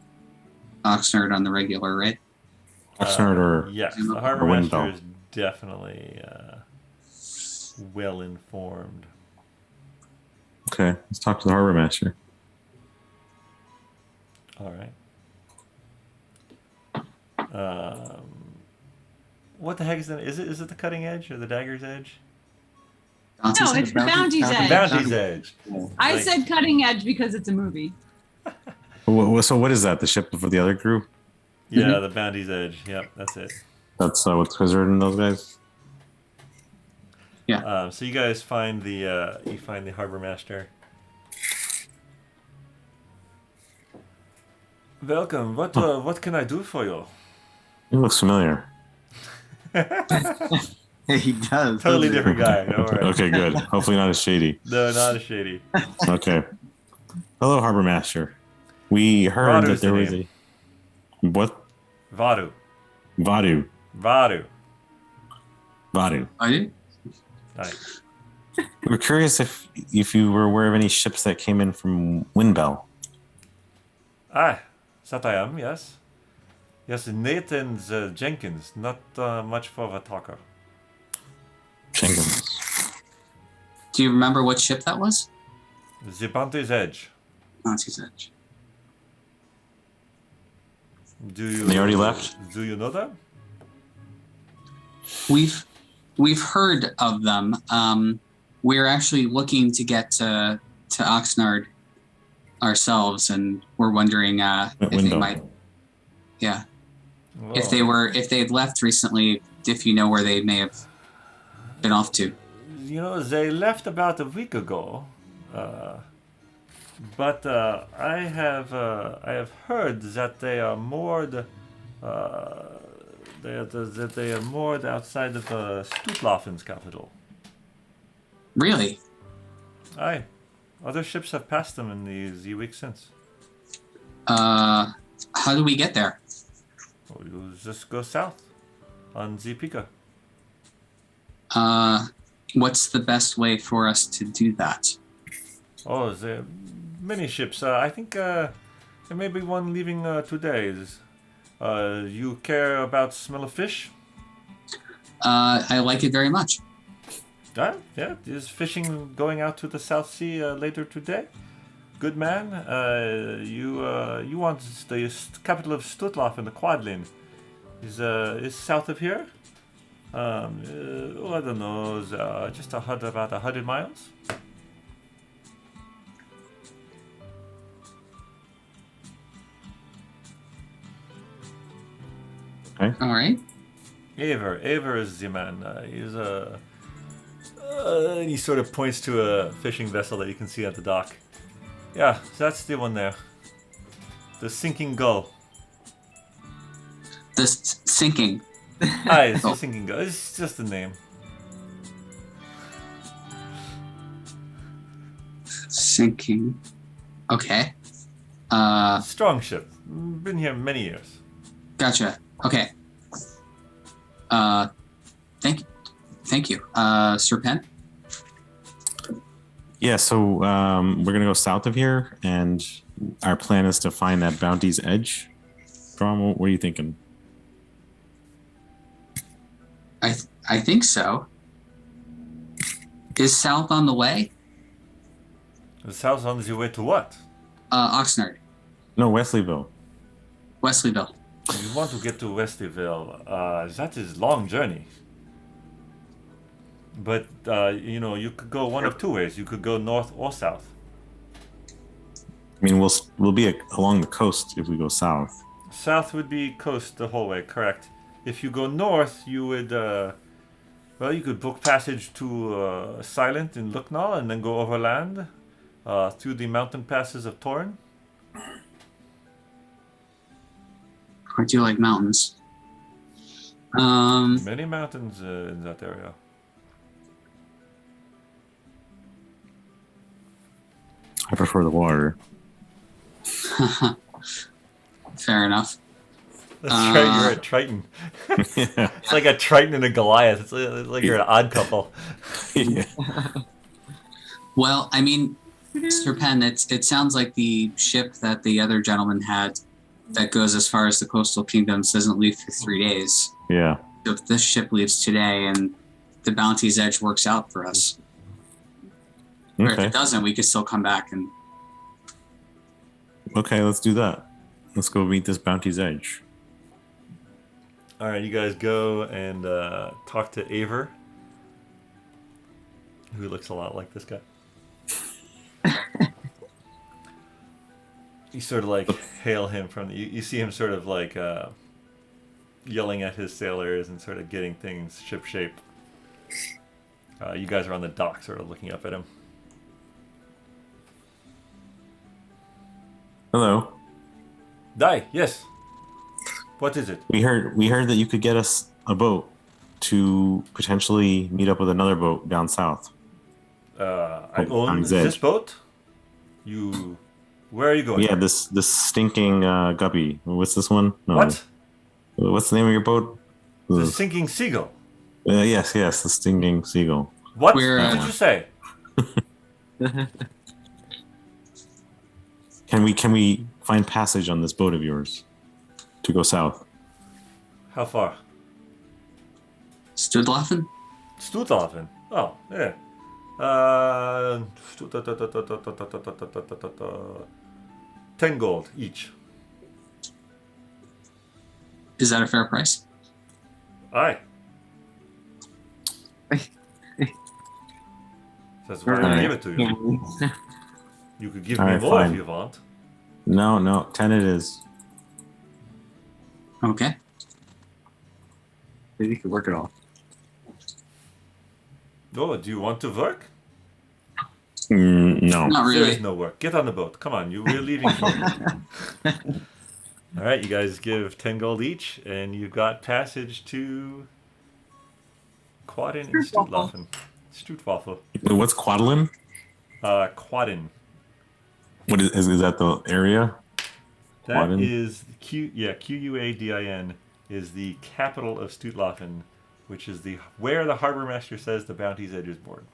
Oxnard on the regular, right? Oxnard or yes, the harbor or master Windbell. is definitely well informed. Okay, let's talk to the harbor master. All right. What the heck is that? Is it the cutting edge or the dagger's edge? No, it's the Bounty's Edge. Bounty's edge. I said cutting edge because it's a movie. So what is that? The ship for the other group? Yeah, the Bounty's edge. Yep, that's it. That's what's Wizard and those guys? Yeah. So you guys find the harbor master. Welcome. What can I do for you? He looks familiar. He does. Totally doesn't he? different guy. Don't worry. Okay, good. Hopefully not as shady. No, not a shady. Okay. Hello, Harbor Master. We heard Vadu's that there the was name. a what? Vadu. Vadu. Vadu. Vadu. Are you? Aye. We're curious if you were aware of any ships that came in from Windbell. Aye. That I am, yes. Yes, Nate and Jenkins. Not much for a talker. Jenkins. Do you remember what ship that was? The Bounty's Edge. Bounty's Edge. Do you? They already left? Do you know them? We've heard of them. We're actually looking to get to Oxnard ourselves, and we're wondering if they Windbell. might. Yeah, Well, if they had left recently, if you know where they may have been off to. You know, they left about a week ago. But I have heard that they are moored. That they are moored outside of Stutlafen's capital. Really? Aye. Other ships have passed them in the week since. How do we get there? Well, you just go south on the Pika. What's the best way for us to do that? Oh, there are many ships. I think there may be one leaving today. You care about smell of fish? I like it very much. Yeah. Is fishing going out to the South Sea later today? Good man. You want the capital of Stuttlauf in the Quadlin? Is south of here? I don't know. Just about 100 miles. All right. Aver is the man. He's and he sort of points to a fishing vessel that you can see at the dock. Yeah, that's the one there. The sinking gull. This sinking. Aye, it's the sinking gull. It's just a name. Sinking. Okay. Strong ship. Been here many years. Gotcha. Okay. Thank you. Sir Penn? Yeah, so we're gonna go south of here, and our plan is to find that Bounty's Edge. Dromm, what are you thinking? I think so. Is south on the way? The south on the way to what? Oxnard. No, Wesleyville. Wesleyville. You want to get to Westyville. That is long journey. But, you could go one of two ways. You could go north or south. I mean, we'll be along the coast if we go south. South would be coast the whole way, correct. If you go north, you would, you could book passage to Silent in Lucknow and then go overland through the mountain passes of Torn. I do like mountains. Many mountains in that area. I prefer the water. Fair enough. That's right, you're a triton. Yeah. It's like a triton and a goliath. It's like you're an odd couple. Yeah. Well, I mean, Sir Penn, it sounds like the ship that the other gentleman had that goes as far as the coastal kingdoms doesn't leave for 3 days. Yeah. So if this ship leaves today and the Bounty's Edge works out for us, or if Okay. it doesn't, we could still come back and. Okay, let's do that. Let's go meet this Bounty's Edge. All right, you guys go and talk to Aver, who looks a lot like this guy. You sort of like hail him from you see him sort of like yelling at his sailors and sort of getting things ship shape. You guys are on the dock, sort of looking up at him. Hello. Dai, yes. What is it? We heard that you could get us a boat to potentially meet up with another boat down south. I own Time's this Edge. boat. Where are you going? Yeah, this stinking guppy. What's this one? No. What? What's the name of your boat? The sinking seagull. Yes, the stinking seagull. What We're, did you say? Can we find passage on this boat of yours to go south? How far? Studlaffen? Stuthofen. Oh, yeah. 10 gold each. Is that a fair price? Aye. That's why I give it to you. You could give me Alright, more fine. if you want. No, 10 it is. Okay. Maybe you could work it off. Oh, do you want to work? No. Not There really. is no work. Get on the boat. Come on, we're leaving shortly. All right, you guys give 10 gold each, and you've got passage to Quadin and Stutlaffen. Stutwaffel. What's Quadlin? Quadin. What is that the area? That Quadin? is Quadin is the capital of Stutlaffen, which is where the harbor master says the bounty's edge is moored.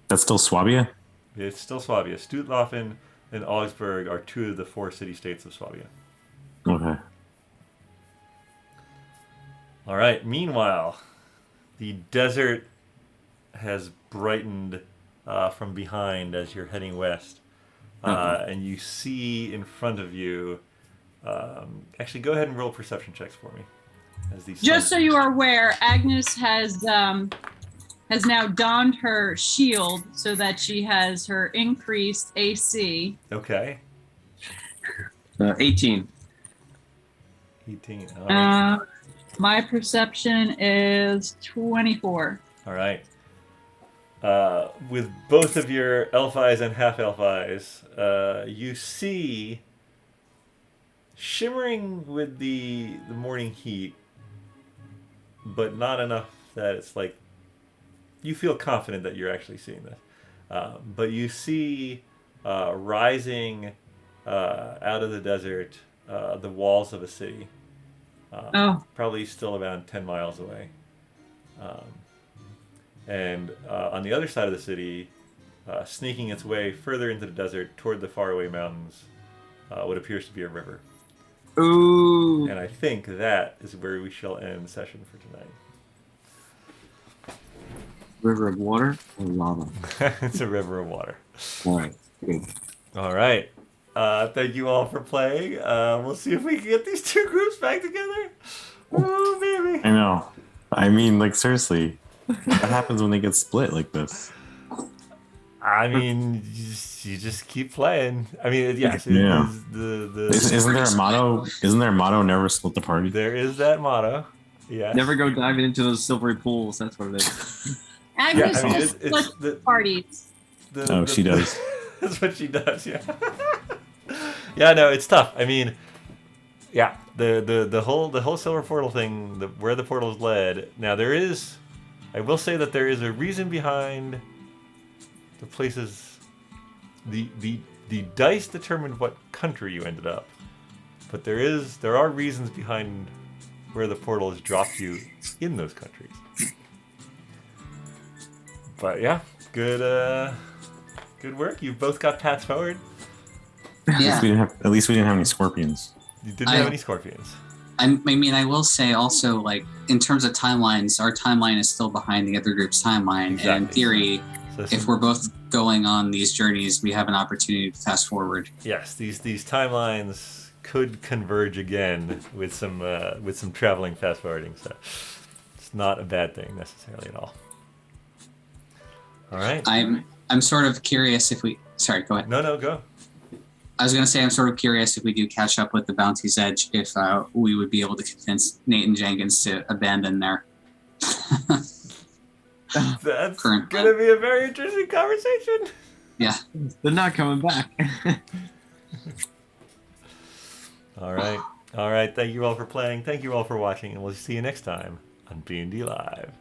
That's still Swabia? It's still Swabia. Stutlaffen and Augsburg are two of the 4 city-states of Swabia. Okay. All right. Meanwhile, the desert has brightened from behind as you're heading west. And you see in front of you... actually, go ahead and roll perception checks for me. Just so you are aware, Agnes has now donned her shield so that she has her increased AC. Okay. 18. 18. All right. My perception is 24. All right. With both of your elf eyes and half elf eyes, you see, shimmering with the morning heat, but not enough that it's like you feel confident that you're actually seeing this. But you see rising out of the desert the walls of a city. Probably still about 10 miles away. And on the other side of the city, sneaking its way further into the desert toward the faraway mountains, what appears to be a river. Ooh. And I think that is where we shall end session for tonight. River of water or lava? It's a river of water. All right. Good. All right. Thank you all for playing. We'll see if we can get these two groups back together. Oh, baby. I know. I mean, like, seriously. What happens when they get split like this? I mean, you just keep playing. I mean, yes. Yeah. Isn't there a motto? Isn't there a motto? Never split the party. There is that motto. Yeah. Never go diving into those silvery pools. That's what it is. Agnes it's the parties. She does. That's what she does. Yeah. Yeah. No, it's tough. I mean, yeah. The whole silver portal thing. Where the portal is led. Now I will say that there is a reason behind the places. The dice determined what country you ended up, but there are reasons behind where the portal has dropped you in those countries. But yeah, good work. You've both got paths forward. Yeah. At least we didn't have any scorpions. You didn't have any scorpions. I mean, I will say also, like, in terms of timelines, our timeline is still behind the other group's timeline. Exactly. And in theory, So if we're both going on these journeys, we have an opportunity to fast forward. yes, these timelines could converge again with some traveling fast forwarding. So it's not a bad thing necessarily at all. All right. I'm sort of curious if we. Sorry, go ahead. No, go. I was going to say I'm sort of curious if we do catch up with the Bounty's Edge, if we would be able to convince Nate and Jenkins to abandon their That's Current gonna be a very interesting conversation. Yeah. They're not coming back. All right. Thank you all for playing. Thank you all for watching, and we'll see you next time on BND Live.